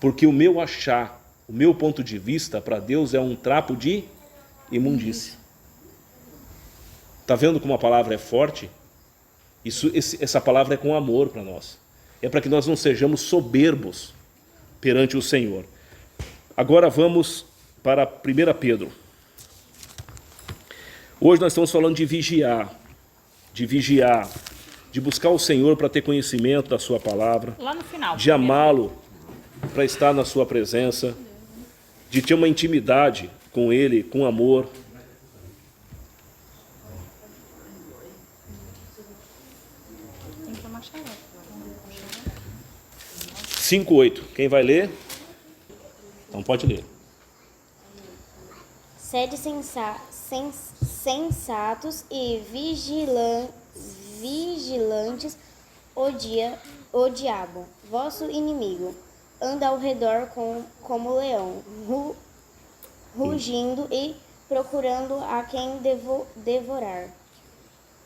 Porque o meu achar, o meu ponto de vista para Deus é um trapo de imundícia. Está vendo como a palavra é forte? Essa palavra é com amor para nós. É para que nós não sejamos soberbos perante o Senhor. Agora vamos para 1 Pedro. Hoje nós estamos falando de vigiar, de buscar o Senhor para ter conhecimento da sua palavra, Lá no final. de amá-lo para estar na sua presença, de ter uma intimidade com Ele, com amor. Tem que tomar xarope. 5:8. Quem vai ler? Então pode ler. Sede sensatos e vigilantes. O diabo, vosso inimigo, anda ao redor como leão, rugindo e procurando a quem devorar.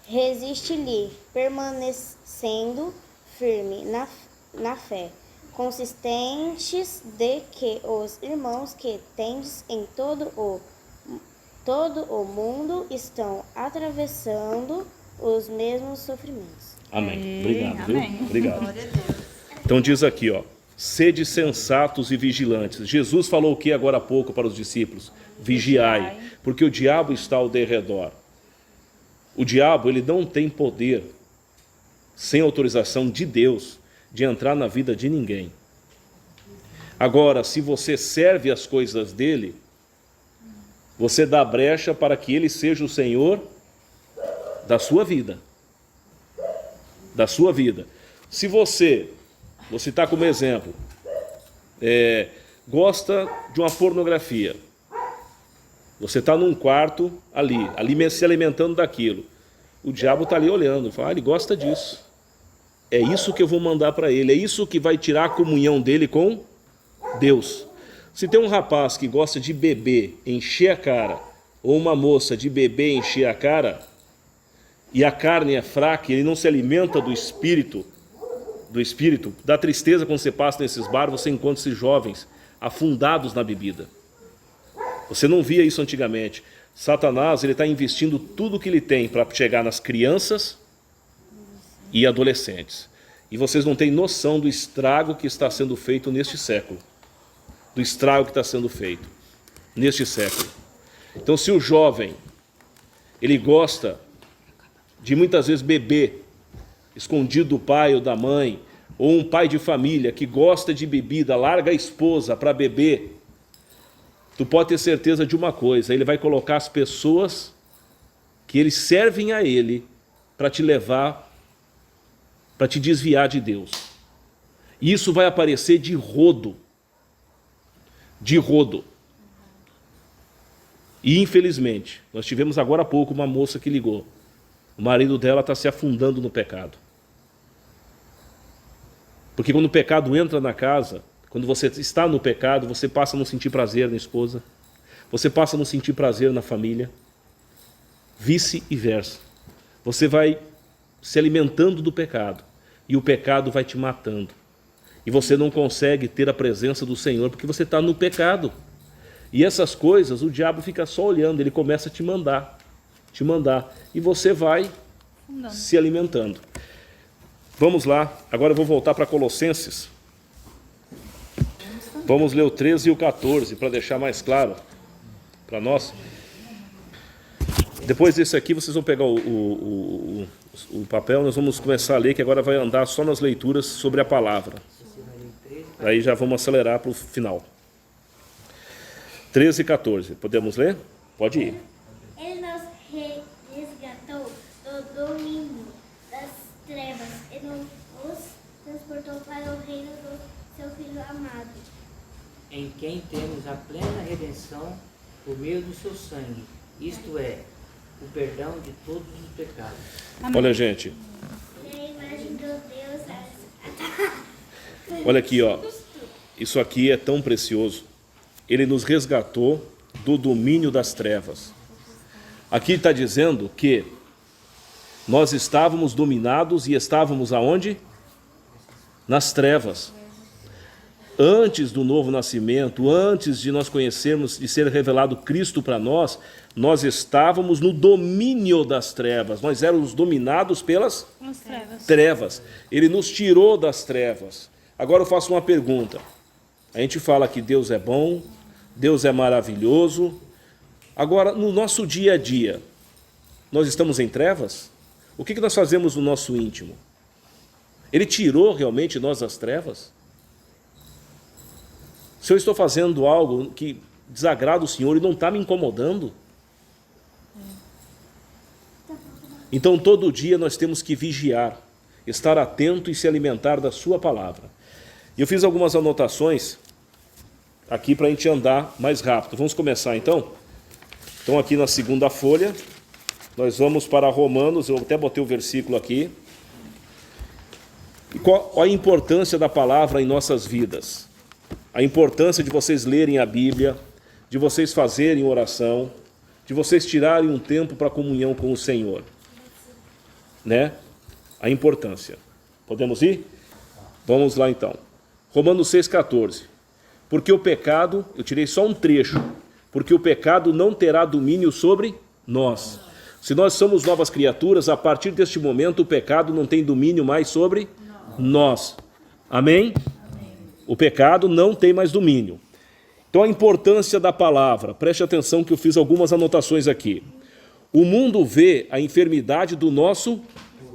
Resiste-lhe, permanecendo firme na fé, consistentes de que os irmãos que tendes em todo o mundo estão atravessando os mesmos sofrimentos. Amém. Obrigado, viu? Amém. Obrigado. Glória a Deus. Então diz aqui, ó, sede sensatos e vigilantes. Jesus falou o que agora há pouco para os discípulos? Vigiai, porque o diabo está ao derredor. O diabo, ele não tem poder, sem autorização de Deus, de entrar na vida de ninguém. Agora, se você serve as coisas dele, você dá brecha para que ele seja o Senhor da sua vida. Da sua vida. Se você, vou citar como exemplo, gosta de uma pornografia, você está num quarto ali se alimentando daquilo, o diabo está ali olhando, fala, ele gosta disso, é isso que eu vou mandar para ele, é isso que vai tirar a comunhão dele com Deus. Se tem um rapaz que gosta de beber, encher a cara, ou uma moça de beber, encher a cara, e a carne é fraca, ele não se alimenta do espírito, dá tristeza quando você passa nesses bares, você encontra esses jovens afundados na bebida. Você não via isso antigamente. Satanás, ele está investindo tudo que ele tem para chegar nas crianças e adolescentes. E vocês não têm noção do estrago que está sendo feito neste século. Do estrago que está sendo feito neste século. Então, se o jovem, ele gosta de muitas vezes beber, escondido do pai ou da mãe, ou um pai de família que gosta de bebida, larga a esposa para beber, tu pode ter certeza de uma coisa, ele vai colocar as pessoas que eles servem a ele para te levar, para te desviar de Deus. E isso vai aparecer de rodo. De rodo. E infelizmente, nós tivemos agora há pouco uma moça que ligou. O marido dela está se afundando no pecado. Porque quando o pecado entra na casa, quando você está no pecado, você passa a não sentir prazer na esposa, você passa a não sentir prazer na família, vice-versa. Você vai se alimentando do pecado. e o pecado vai te matando. E você não consegue ter a presença do Senhor porque você está no pecado. E essas coisas, o diabo fica só olhando, ele começa a te mandar. E você vai se alimentando. Vamos lá, agora eu vou voltar para Colossenses. Vamos ler o 13 e o 14, para deixar mais claro para nós. Depois desse aqui, vocês vão pegar o papel, nós vamos começar a ler, que agora vai andar só nas leituras sobre a palavra. Aí já vamos acelerar para o final. 13 e 14, podemos ler? Pode ir. Ele nos resgatou do domínio das trevas e nos transportou para o reino do seu Filho amado, em quem temos a plena redenção por meio do seu sangue, isto é, o perdão de todos os pecados. Olha, gente. E a imagem do Deus. Olha aqui, ó. Isso aqui é tão precioso. Ele nos resgatou do domínio das trevas. Aqui está dizendo que nós estávamos dominados e estávamos aonde? Nas trevas. Antes do novo nascimento, antes de nós conhecermos, de ser revelado Cristo para nós, nós estávamos no domínio das trevas. Nós éramos dominados pelas trevas. Ele nos tirou das trevas. Agora eu faço uma pergunta. A gente fala que Deus é bom, Deus é maravilhoso. Agora, no nosso dia a dia, nós estamos em trevas? O que nós fazemos no nosso íntimo? Ele tirou realmente nós das trevas? Se eu estou fazendo algo que desagrada o Senhor e não está me incomodando? Então, todo dia nós temos que vigiar, estar atento e se alimentar da sua palavra. Eu fiz algumas anotações aqui para a gente andar mais rápido. Vamos começar então? Então, aqui na segunda folha, nós vamos para Romanos, eu até botei o versículo aqui. E qual a importância da palavra em nossas vidas? A importância de vocês lerem a Bíblia, de vocês fazerem oração, de vocês tirarem um tempo para comunhão com o Senhor. Né? A importância. Podemos ir? Vamos lá então. Romanos 6,14. Porque o pecado, eu tirei só um trecho, porque o pecado não terá domínio sobre nós. Se nós somos novas criaturas, a partir deste momento o pecado não tem domínio mais sobre nós. Amém? O pecado não tem mais domínio. Então a importância da palavra, preste atenção que eu fiz algumas anotações aqui. O mundo vê a enfermidade do nosso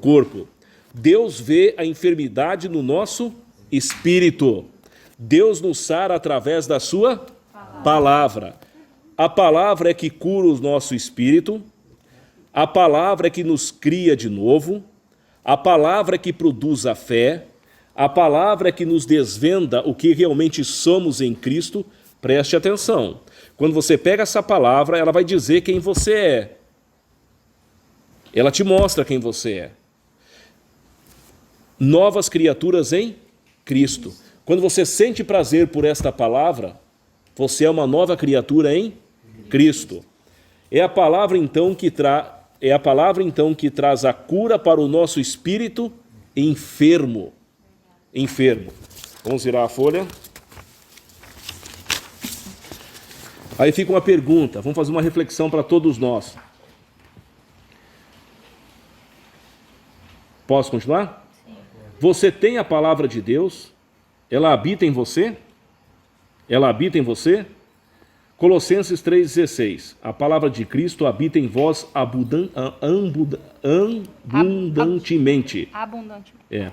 corpo. Deus vê a enfermidade no nosso espírito. Deus nos sara através da sua palavra. A palavra é que cura o nosso espírito. A palavra é que nos cria de novo. A palavra é que produz a fé. A palavra é que nos desvenda o que realmente somos em Cristo. Preste atenção. Quando você pega essa palavra, ela vai dizer quem você é. Ela te mostra quem você é. Novas criaturas em Cristo. Quando você sente prazer por esta palavra, você é uma nova criatura em Cristo. É a palavra então que traz a cura para o nosso espírito enfermo. Vamos virar a folha. Aí fica uma pergunta, vamos fazer uma reflexão para todos nós. Posso continuar? Sim. Você tem a palavra de Deus? Ela habita em você? Ela habita em você? Colossenses 3,16. A palavra de Cristo habita em vós abundantemente. É.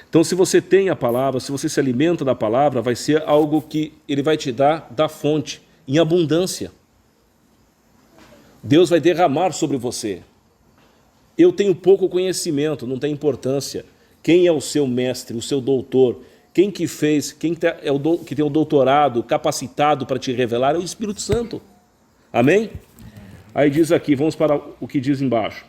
Então, se você tem a palavra, se você se alimenta da palavra, vai ser algo que ele vai te dar da fonte, em abundância. Deus vai derramar sobre você. Eu tenho pouco conhecimento, não tem importância. Quem é o seu mestre, o seu doutor? Quem que fez, que tem o doutorado capacitado para te revelar é o Espírito Santo. Amém? Aí diz aqui, vamos para o que diz embaixo.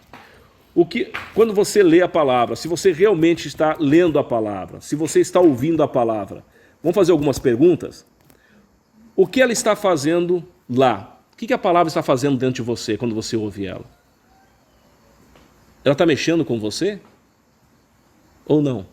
Quando você lê a palavra, se você realmente está lendo a palavra, se você está ouvindo a palavra, vamos fazer algumas perguntas? O que ela está fazendo lá? O que a palavra está fazendo dentro de você quando você ouve ela? Ela está mexendo com você? Ou não?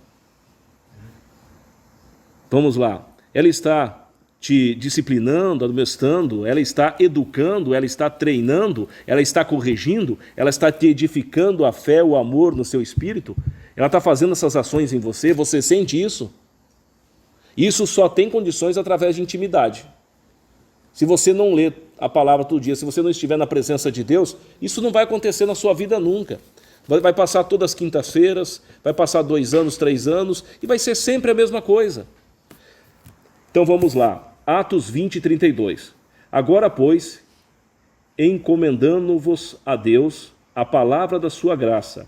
Vamos lá. Ela está te disciplinando, admoestando, ela está educando, ela está treinando, ela está corrigindo, ela está te edificando a fé, o amor no seu espírito. Ela está fazendo essas ações em você, você sente isso? Isso só tem condições através de intimidade. Se você não lê a palavra todo dia, se você não estiver na presença de Deus, isso não vai acontecer na sua vida nunca. Vai passar todas as quintas-feiras, vai passar 2 anos, 3 anos, e vai ser sempre a mesma coisa. Então vamos lá, Atos 20, 32. Agora, pois, encomendando-vos a Deus a palavra da sua graça,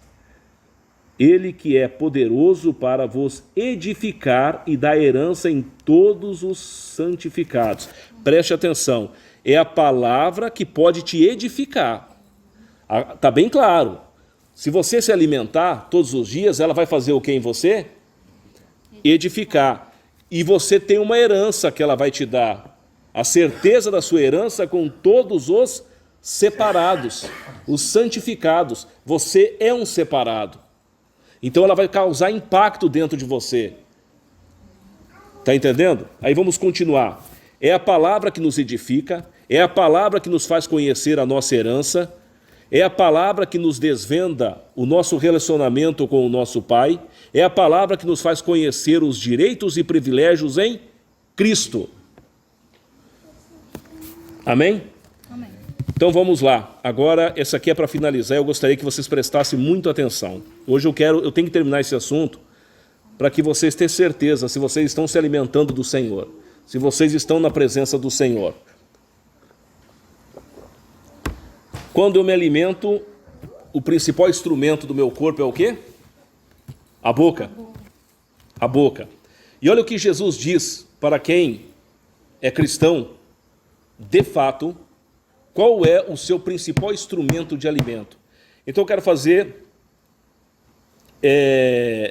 Ele que é poderoso para vos edificar e dar herança em todos os santificados. Preste atenção, é a palavra que pode te edificar. Está bem claro. Se você se alimentar todos os dias, ela vai fazer o que em você? Edificar. E você tem uma herança que ela vai te dar. A certeza da sua herança com todos os separados, os santificados. Você é um separado. Então ela vai causar impacto dentro de você. Está entendendo? Aí vamos continuar. É a palavra que nos edifica, é a palavra que nos faz conhecer a nossa herança, é a palavra que nos desvenda o nosso relacionamento com o nosso Pai, é a palavra que nos faz conhecer os direitos e privilégios em Cristo. Amém? Amém. Então vamos lá. Agora, essa aqui é para finalizar. Eu gostaria que vocês prestassem muita atenção. Hoje eu tenho que terminar esse assunto para que vocês tenham certeza se vocês estão se alimentando do Senhor, se vocês estão na presença do Senhor. Quando eu me alimento, o principal instrumento do meu corpo é o quê? A boca. A boca. E olha o que Jesus diz para quem é cristão, de fato, qual é o seu principal instrumento de alimento. Então eu quero fazer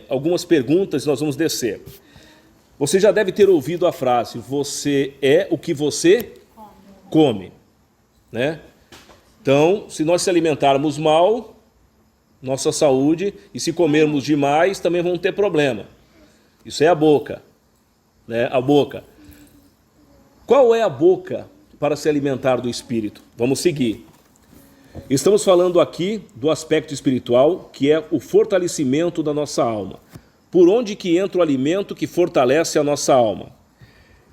algumas perguntas e nós vamos descer. Você já deve ter ouvido a frase, você é o que você come, né? Então, se nós se alimentarmos mal, nossa saúde, e se comermos demais, também vamos ter problema. Isso é a boca, né? A boca. Qual é a boca para se alimentar do Espírito? Vamos seguir. Estamos falando aqui do aspecto espiritual, que é o fortalecimento da nossa alma. Por onde que entra o alimento que fortalece a nossa alma?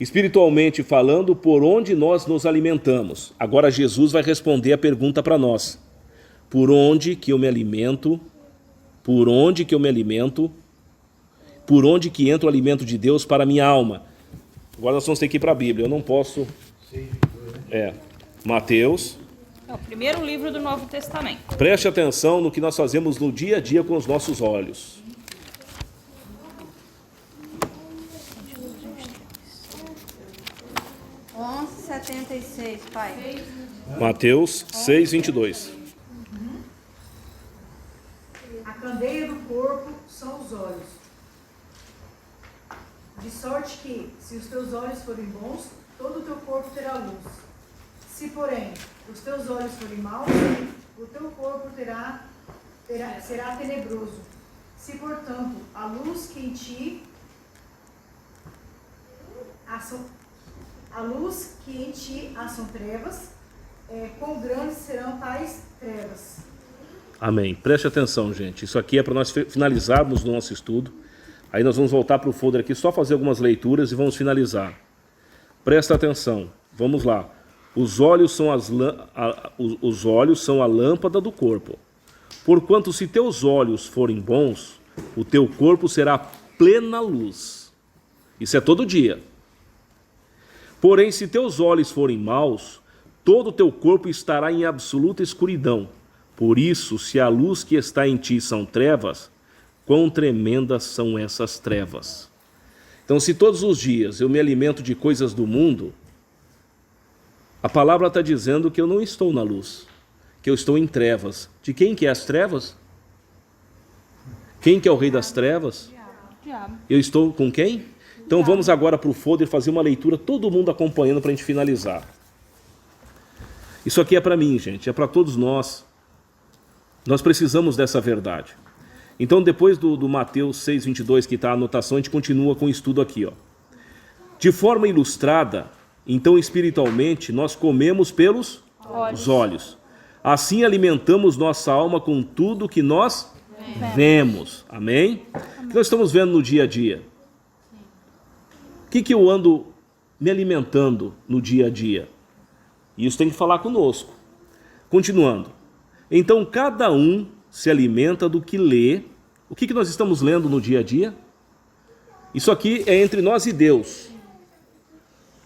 Espiritualmente falando, por onde nós nos alimentamos. Agora Jesus vai responder a pergunta para nós. Por onde que eu me alimento? Por onde que eu me alimento? Por onde que entra o alimento de Deus para a minha alma? Agora nós vamos ter que ir para a Bíblia. Eu não posso... Mateus. É o primeiro livro do Novo Testamento. Preste atenção no que nós fazemos no dia a dia com os nossos olhos. R$11,76, pai. Mateus 6, 22. A candeia do corpo são os olhos. De sorte que, se os teus olhos forem bons, todo o teu corpo terá luz. Se, porém, os teus olhos forem maus, o teu corpo será tenebroso. Se, portanto, a luz que em ti são trevas, quão grandes serão tais trevas. Amém. Preste atenção, gente. Isso aqui é para nós finalizarmos o nosso estudo. Aí nós vamos voltar para o folder aqui, só fazer algumas leituras e vamos finalizar. Presta atenção. Vamos lá. Os olhos são a lâmpada do corpo. Porquanto se teus olhos forem bons, o teu corpo será plena luz. Isso é todo dia. Porém, se teus olhos forem maus, todo o teu corpo estará em absoluta escuridão. Por isso, se a luz que está em ti são trevas, quão tremendas são essas trevas. Então, se todos os dias eu me alimento de coisas do mundo, a palavra está dizendo que eu não estou na luz, que eu estou em trevas. De quem que é as trevas? Quem que é o rei das trevas? Diabo. Eu estou com quem? Então vamos agora para o folder fazer uma leitura, todo mundo acompanhando para a gente finalizar. Isso aqui é para mim, gente, é para todos nós. Nós precisamos dessa verdade. Então depois do Mateus 6, 22, que está a anotação, a gente continua com o estudo aqui. Ó. De forma ilustrada, então espiritualmente, nós comemos pelos olhos. Assim alimentamos nossa alma com tudo que nós vemos. Amém? O que nós estamos vendo no dia a dia? O que eu ando me alimentando no dia a dia? Isso tem que falar conosco. Continuando. Então, cada um se alimenta do que lê. O que nós estamos lendo no dia a dia? Isso aqui é entre nós e Deus.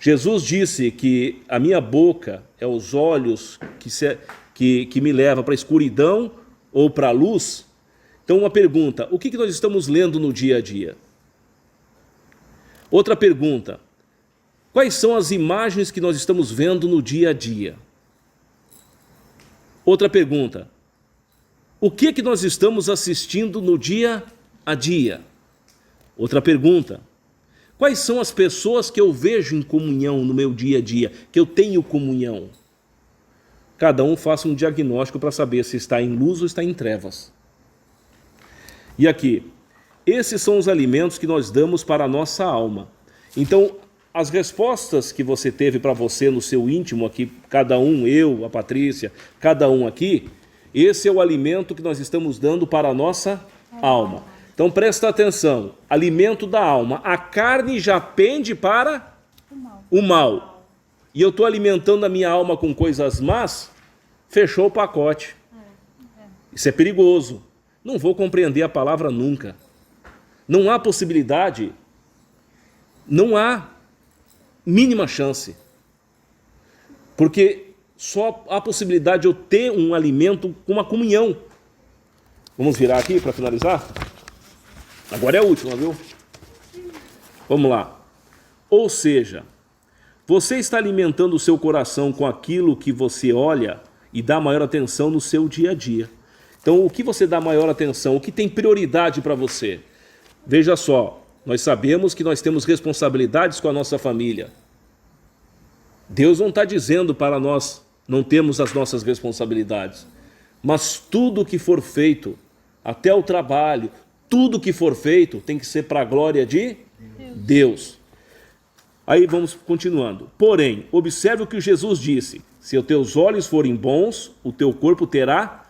Jesus disse que a minha boca é os olhos que me leva para a escuridão ou para a luz. Então, uma pergunta: o que nós estamos lendo no dia a dia? Outra pergunta: quais são as imagens que nós estamos vendo no dia a dia? Outra pergunta: o que nós estamos assistindo no dia a dia? Outra pergunta: quais são as pessoas que eu vejo em comunhão no meu dia a dia, que eu tenho comunhão? Cada um faça um diagnóstico para saber se está em luz ou está em trevas. E aqui, esses são os alimentos que nós damos para a nossa alma. Então, as respostas que você teve para você no seu íntimo aqui, cada um, eu, a Patrícia, cada um aqui, esse é o alimento que nós estamos dando para a nossa alma. Então presta atenção, alimento da alma, a carne já pende para o mal. E eu estou alimentando a minha alma com coisas más, fechou o pacote. Isso é perigoso. Não vou compreender a palavra nunca. Não há possibilidade, não há mínima chance. Porque só há possibilidade de eu ter um alimento com uma comunhão. Vamos virar aqui para finalizar? Agora é a última, viu? Vamos lá. Ou seja, você está alimentando o seu coração com aquilo que você olha e dá maior atenção no seu dia a dia. Então, o que você dá maior atenção? O que tem prioridade para você? Veja só, nós sabemos que nós temos responsabilidades com a nossa família. Deus não está dizendo para nós não termos as nossas responsabilidades. Mas tudo que for feito, até o trabalho, tudo que for feito tem que ser para a glória de Deus. Aí vamos continuando. Porém, observe o que Jesus disse: se os teus olhos forem bons, o teu corpo terá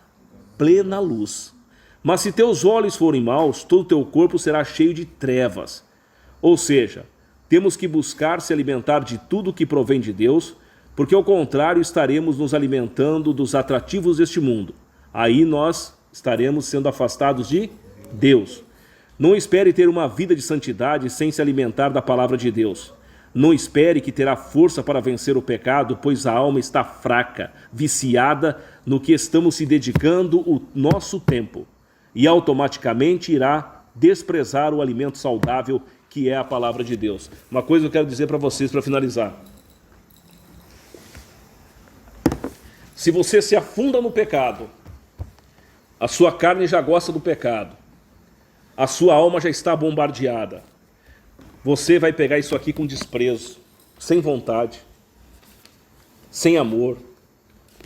plena luz. Mas se teus olhos forem maus, todo o teu corpo será cheio de trevas. Ou seja, temos que buscar se alimentar de tudo que provém de Deus, porque ao contrário estaremos nos alimentando dos atrativos deste mundo. Aí nós estaremos sendo afastados de Deus. Não espere ter uma vida de santidade sem se alimentar da palavra de Deus. Não espere que terá força para vencer o pecado, pois a alma está fraca, viciada no que estamos se dedicando o nosso tempo. E automaticamente irá desprezar o alimento saudável que é a palavra de Deus. Uma coisa eu quero dizer para vocês para finalizar. Se você se afunda no pecado, a sua carne já gosta do pecado, a sua alma já está bombardeada, você vai pegar isso aqui com desprezo, sem vontade, sem amor.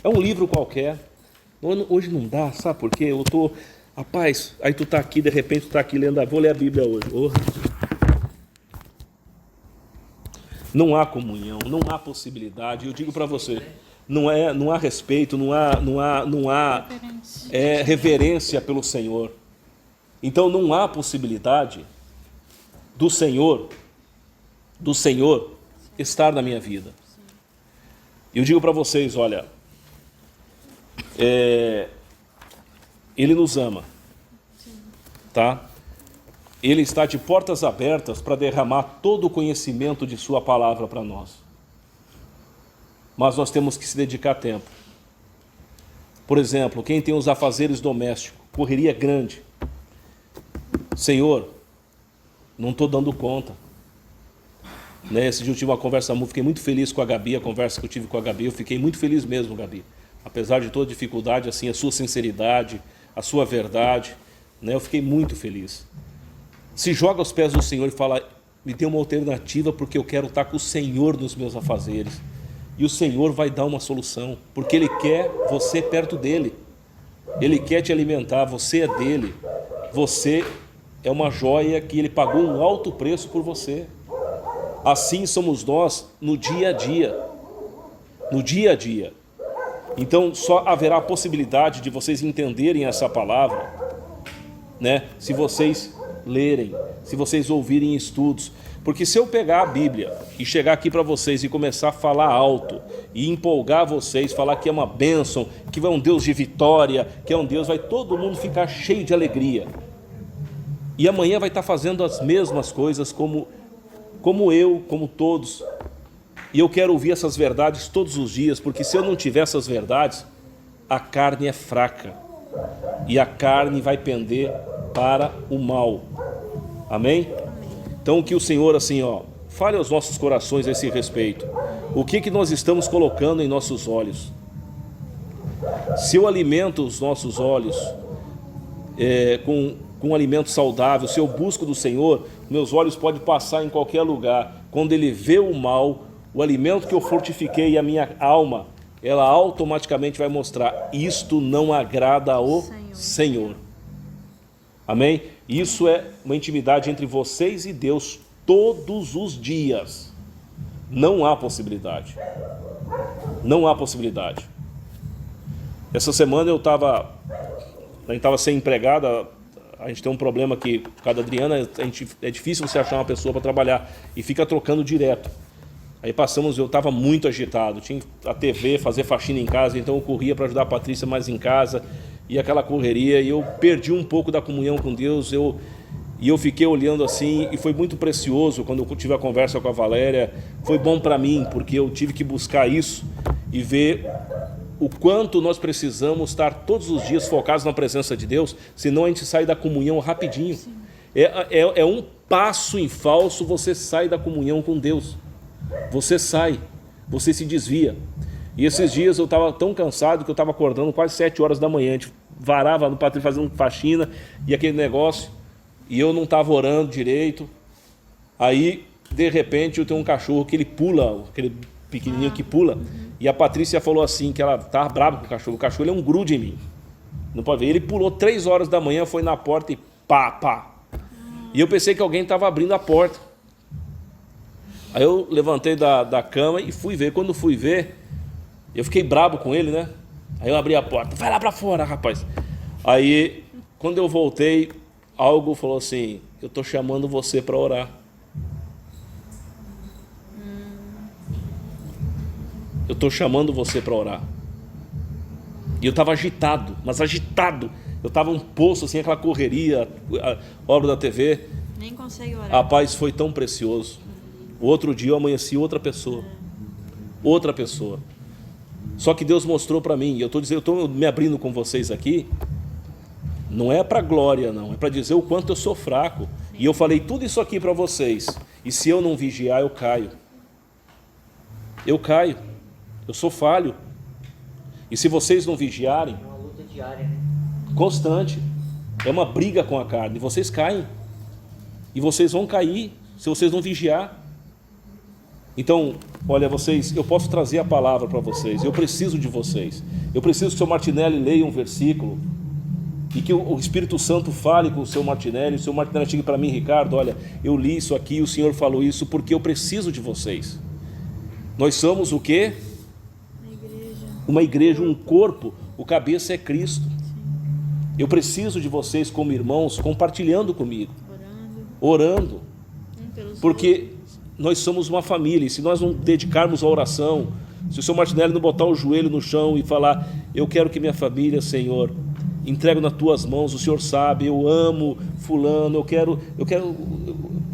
É um livro qualquer. Hoje não dá, sabe por quê? Eu tô, rapaz, aí tu tá aqui, de repente tu tá aqui lendo, vou ler a Bíblia hoje. Oh. Não há comunhão, não há possibilidade. Eu digo para você, não há respeito, não há reverência pelo Senhor. Então não há possibilidade do Senhor estar na minha vida. Eu digo para vocês, olha, Ele nos ama, tá? Ele está de portas abertas para derramar todo o conhecimento de sua palavra para nós. Mas nós temos que se dedicar tempo. Por exemplo, quem tem os afazeres domésticos, correria grande. Senhor, não estou dando conta. Esse dia eu tive uma conversa, fiquei muito feliz com a Gabi, a conversa que eu tive com a Gabi, eu fiquei muito feliz mesmo, Gabi. Apesar de toda dificuldade, assim, a sua sinceridade, a sua verdade, eu fiquei muito feliz. Se joga aos pés do Senhor e fala, me dê uma alternativa porque eu quero estar com o Senhor nos meus afazeres. E o Senhor vai dar uma solução, porque Ele quer você perto dEle. Ele quer te alimentar, você é dEle. Você é uma joia que Ele pagou um alto preço por você. Assim somos nós no dia a dia. No dia a dia. Então só haverá a possibilidade de vocês entenderem essa palavra, né, se vocês lerem, se vocês ouvirem estudos. Porque se eu pegar a Bíblia e chegar aqui para vocês e começar a falar alto e empolgar vocês, falar que é uma bênção, que é um Deus de vitória, que é um Deus, vai todo mundo ficar cheio de alegria. E amanhã vai estar fazendo as mesmas coisas como eu, como todos. E eu quero ouvir essas verdades todos os dias, porque se eu não tiver essas verdades, a carne é fraca. E a carne vai pender para o mal. Amém? Então que o Senhor assim, fale aos nossos corações a esse respeito. O que nós estamos colocando em nossos olhos? Se eu alimento os nossos olhos com um alimento saudável, se eu busco do Senhor, meus olhos podem passar em qualquer lugar. Quando ele vê o mal, o alimento que eu fortifiquei, a minha alma, ela automaticamente vai mostrar: isto não agrada ao Senhor. Amém? Isso é uma intimidade entre vocês e Deus todos os dias. Não há possibilidade. Não há possibilidade. Essa semana a gente estava sem empregada. A gente tem um problema que, por causa da Adriana, é difícil você achar uma pessoa para trabalhar e fica trocando direto. Aí eu estava muito agitado, tinha a TV, fazer faxina em casa, então eu corria para ajudar a Patrícia mais em casa, e aquela correria, e eu perdi um pouco da comunhão com Deus, e eu fiquei olhando assim, e foi muito precioso quando eu tive a conversa com a Valéria. Foi bom para mim, porque eu tive que buscar isso e ver o quanto nós precisamos estar todos os dias focados na presença de Deus, senão a gente sai da comunhão rapidinho. É um passo em falso, você sai da comunhão com Deus. Você sai, você se desvia. E esses dias eu estava tão cansado que eu estava acordando quase 7 horas da manhã. A gente varava no Patrícia fazendo faxina e aquele negócio, e eu não estava orando direito. Aí, de repente, eu tenho um cachorro que ele pula, aquele pequenininho que pula, e a Patrícia falou assim, que ela estava brava com o cachorro ele é um grude em mim. Não pode ver, ele pulou 3 horas da manhã, foi na porta e pá. E eu pensei que alguém estava abrindo a porta. Aí eu levantei da cama e fui ver. Quando fui ver, eu fiquei brabo com ele, né? Aí eu abri a porta, vai lá pra fora, rapaz. Aí, quando eu voltei, algo falou assim: eu tô chamando você para orar. Eu tô chamando você para orar. E eu estava agitado, mas agitado. Eu estava um poço, assim, aquela correria, a obra da TV. Nem consegue orar. Rapaz, foi tão precioso. O outro dia eu amanheci outra pessoa. Outra pessoa. Só que Deus mostrou para mim, e eu estou me abrindo com vocês aqui, não é para glória não, é para dizer o quanto eu sou fraco. E eu falei tudo isso aqui para vocês, e se eu não vigiar, eu caio. Eu caio, eu sou falho. E se vocês não vigiarem, É uma luta diária, né? constante, é uma briga com a carne, vocês caem. E vocês vão cair se vocês não vigiar. Então, olha, eu posso trazer a palavra para vocês, eu preciso de vocês. Eu preciso que o seu Martinelli leia um versículo e que o Espírito Santo fale com o seu Martinelli. O seu Martinelli chegue para mim: Ricardo, olha, eu li isso aqui, o Senhor falou isso, porque eu preciso de vocês. Nós somos o quê? Uma igreja, um corpo, o cabeça é Cristo. Eu preciso de vocês como irmãos, compartilhando comigo, orando, porque nós somos uma família, e se nós não dedicarmos à oração, se o seu Martinelli não botar o joelho no chão e falar: eu quero que minha família, Senhor, entrego nas tuas mãos, o Senhor sabe, eu amo fulano, eu quero,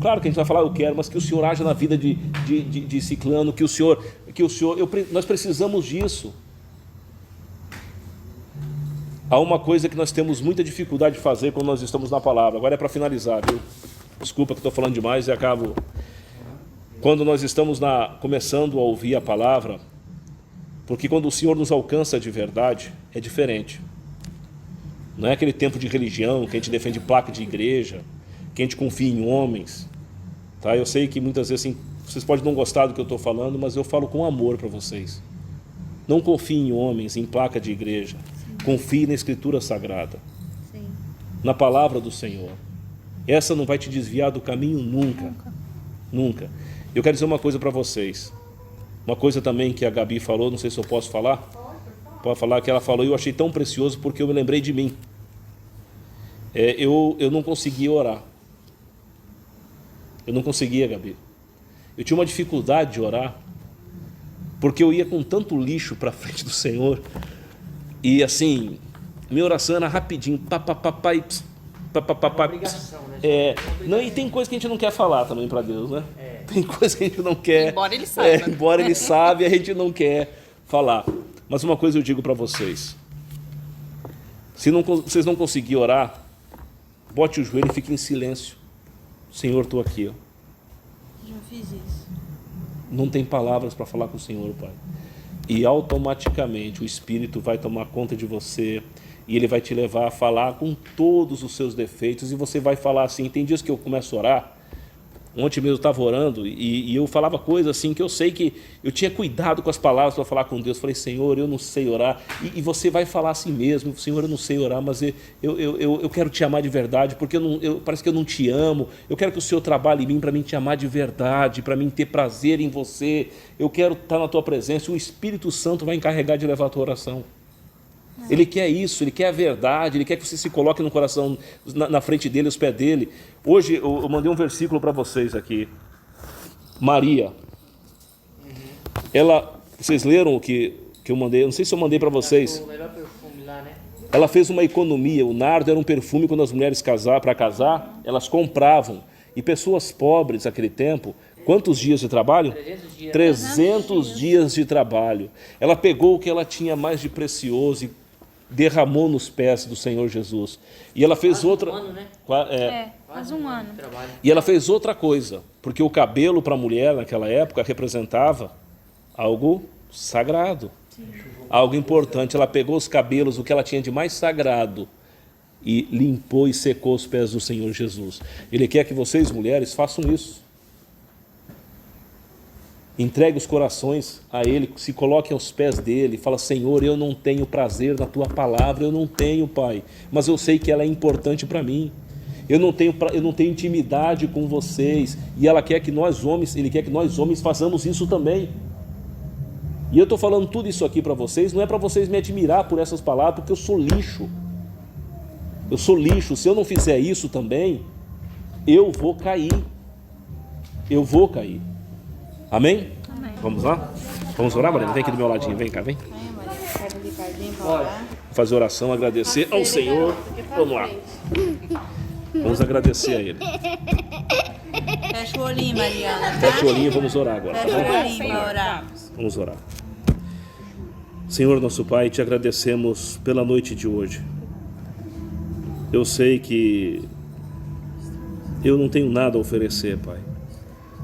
claro que a gente vai falar eu quero, mas que o Senhor haja na vida de ciclano, nós precisamos disso. Há uma coisa que nós temos muita dificuldade de fazer quando nós estamos na palavra. Agora é para finalizar, viu? Desculpa que estou falando demais e acabo. Quando nós estamos começando a ouvir a palavra, porque quando o Senhor nos alcança de verdade, é diferente. Não é aquele tempo de religião, que a gente defende placa de igreja, que a gente confia em homens. Tá? Eu sei que muitas vezes assim, vocês podem não gostar do que eu estou falando, mas eu falo com amor para vocês. Não confie em homens, em placa de igreja. Confie na Escritura Sagrada. Sim. Na palavra do Senhor. Essa não vai te desviar do caminho nunca. Nunca. Eu quero dizer uma coisa para vocês. Uma coisa também que a Gabi falou, não sei se eu posso falar. Pode falar, que ela falou e eu achei tão precioso porque eu me lembrei de mim. Eu não conseguia orar. Eu não conseguia, Gabi. Eu tinha uma dificuldade de orar porque eu ia com tanto lixo para frente do Senhor e assim, minha oração era rapidinho, Obrigação, né? Não, e tem coisa que a gente não quer falar também para Deus, né? Tem coisa que a gente não quer. Embora ele saiba. Embora ele sabe, a gente não quer falar. Mas uma coisa eu digo para vocês: se vocês não conseguirem orar, bote o joelho e fique em silêncio. Senhor, estou aqui. Ó. Já fiz isso. Não tem palavras para falar com o Senhor, Pai. E automaticamente o Espírito vai tomar conta de você e ele vai te levar a falar com todos os seus defeitos e você vai falar assim. Tem dias que eu começo a orar. Ontem mesmo eu estava orando e eu falava coisas assim que eu sei que eu tinha cuidado com as palavras para falar com Deus. Falei, Senhor, eu não sei orar. E você vai falar assim mesmo, Senhor, eu não sei orar, mas eu quero te amar de verdade, porque parece que eu não te amo. Eu quero que o Senhor trabalhe em mim para mim te amar de verdade, para mim ter prazer em você. Eu quero estar na tua presença. O Espírito Santo vai encarregar de levar a tua oração. Ele quer isso, ele quer a verdade, ele quer que você se coloque no coração, na frente dele, aos pés dele. Hoje eu mandei um versículo para vocês aqui. Maria, vocês leram o que eu mandei? Eu não sei se eu mandei para vocês. O melhor perfume lá, né? Ela fez uma economia. O nardo era um perfume quando as mulheres para casar, elas compravam. E pessoas pobres naquele tempo, quantos dias de trabalho? 300 dias. 300 dias de trabalho. Ela pegou o que ela tinha mais de precioso e derramou nos pés do Senhor Jesus. E ela fez outra... Um ano, né? Quase um ano. E ela fez outra coisa, porque o cabelo para a mulher naquela época representava algo sagrado, algo importante. Ela pegou os cabelos, o que ela tinha de mais sagrado, e limpou e secou os pés do Senhor Jesus. Ele quer que vocês, mulheres, façam isso. Entregue os corações a Ele, se coloquem aos pés dEle, fala, Senhor, eu não tenho prazer na Tua palavra, eu não tenho, Pai, mas eu sei que ela é importante para mim, eu não tenho intimidade com vocês, e Ele quer que nós homens façamos isso também. E eu estou falando tudo isso aqui para vocês, não é para vocês me admirar por essas palavras, porque eu sou lixo, se eu não fizer isso também, eu vou cair, Amém? Amém. Vamos lá? Vamos orar, Marina? Vem aqui do meu ladinho, vem cá, vem. Vamos fazer oração, agradecer ao Senhor. Vamos lá. Vamos agradecer a Ele. Fecha o olhinho, Mariana. Fecha o olhinho e vamos orar agora. Fecha Tá bom? o olhinho para orar. Vamos orar. Senhor nosso Pai, te agradecemos pela noite de hoje. Eu sei que eu não tenho nada a oferecer, Pai.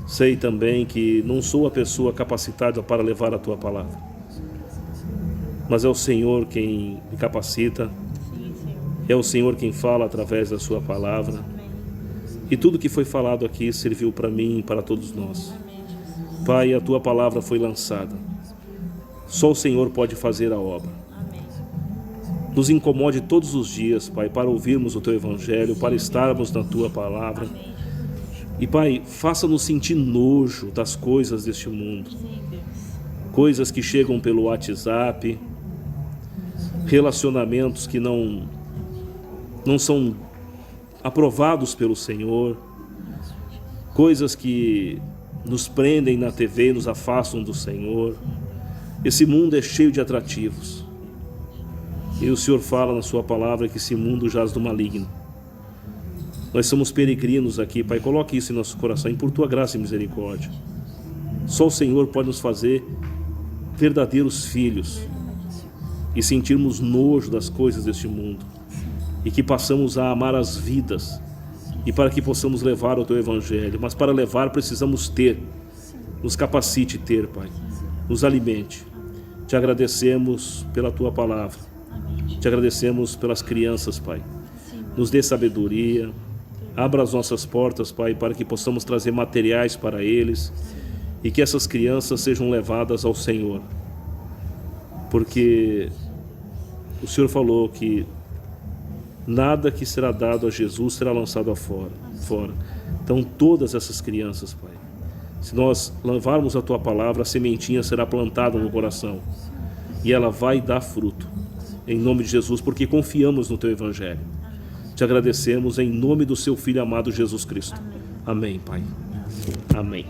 Sei também que não sou a pessoa capacitada para levar a Tua palavra. Mas é o Senhor quem me capacita. É o Senhor quem fala através da Sua palavra. E tudo que foi falado aqui serviu para mim e para todos nós. Pai, a Tua palavra foi lançada. Só o Senhor pode fazer a obra. Nos incomode todos os dias, Pai, para ouvirmos o Teu Evangelho, para estarmos na Tua palavra. E, Pai, faça-nos sentir nojo das coisas deste mundo. Coisas que chegam pelo WhatsApp, relacionamentos que não são aprovados pelo Senhor, coisas que nos prendem na TV e nos afastam do Senhor. Esse mundo é cheio de atrativos. E o Senhor fala na Sua palavra que esse mundo jaz do maligno. Nós somos peregrinos aqui, Pai, coloque isso em nosso coração, e por Tua graça e misericórdia. Só o Senhor pode nos fazer verdadeiros filhos e sentirmos nojo das coisas deste mundo e que passamos a amar as vidas e para que possamos levar o Teu Evangelho. Mas para levar precisamos ter, nos capacite ter, Pai, nos alimente. Te agradecemos pela Tua palavra, te agradecemos pelas crianças, Pai. Nos dê sabedoria. Abra as nossas portas, Pai, para que possamos trazer materiais para eles e que essas crianças sejam levadas ao Senhor. Porque o Senhor falou que nada que será dado a Jesus será lançado fora. Então todas essas crianças, Pai, Se nós lavarmos a tua palavra, a sementinha será plantada no coração e ela vai dar fruto. Em nome de Jesus, porque confiamos no teu evangelho. Te agradecemos em nome do seu Filho amado Jesus Cristo. Amém, Pai. Amém.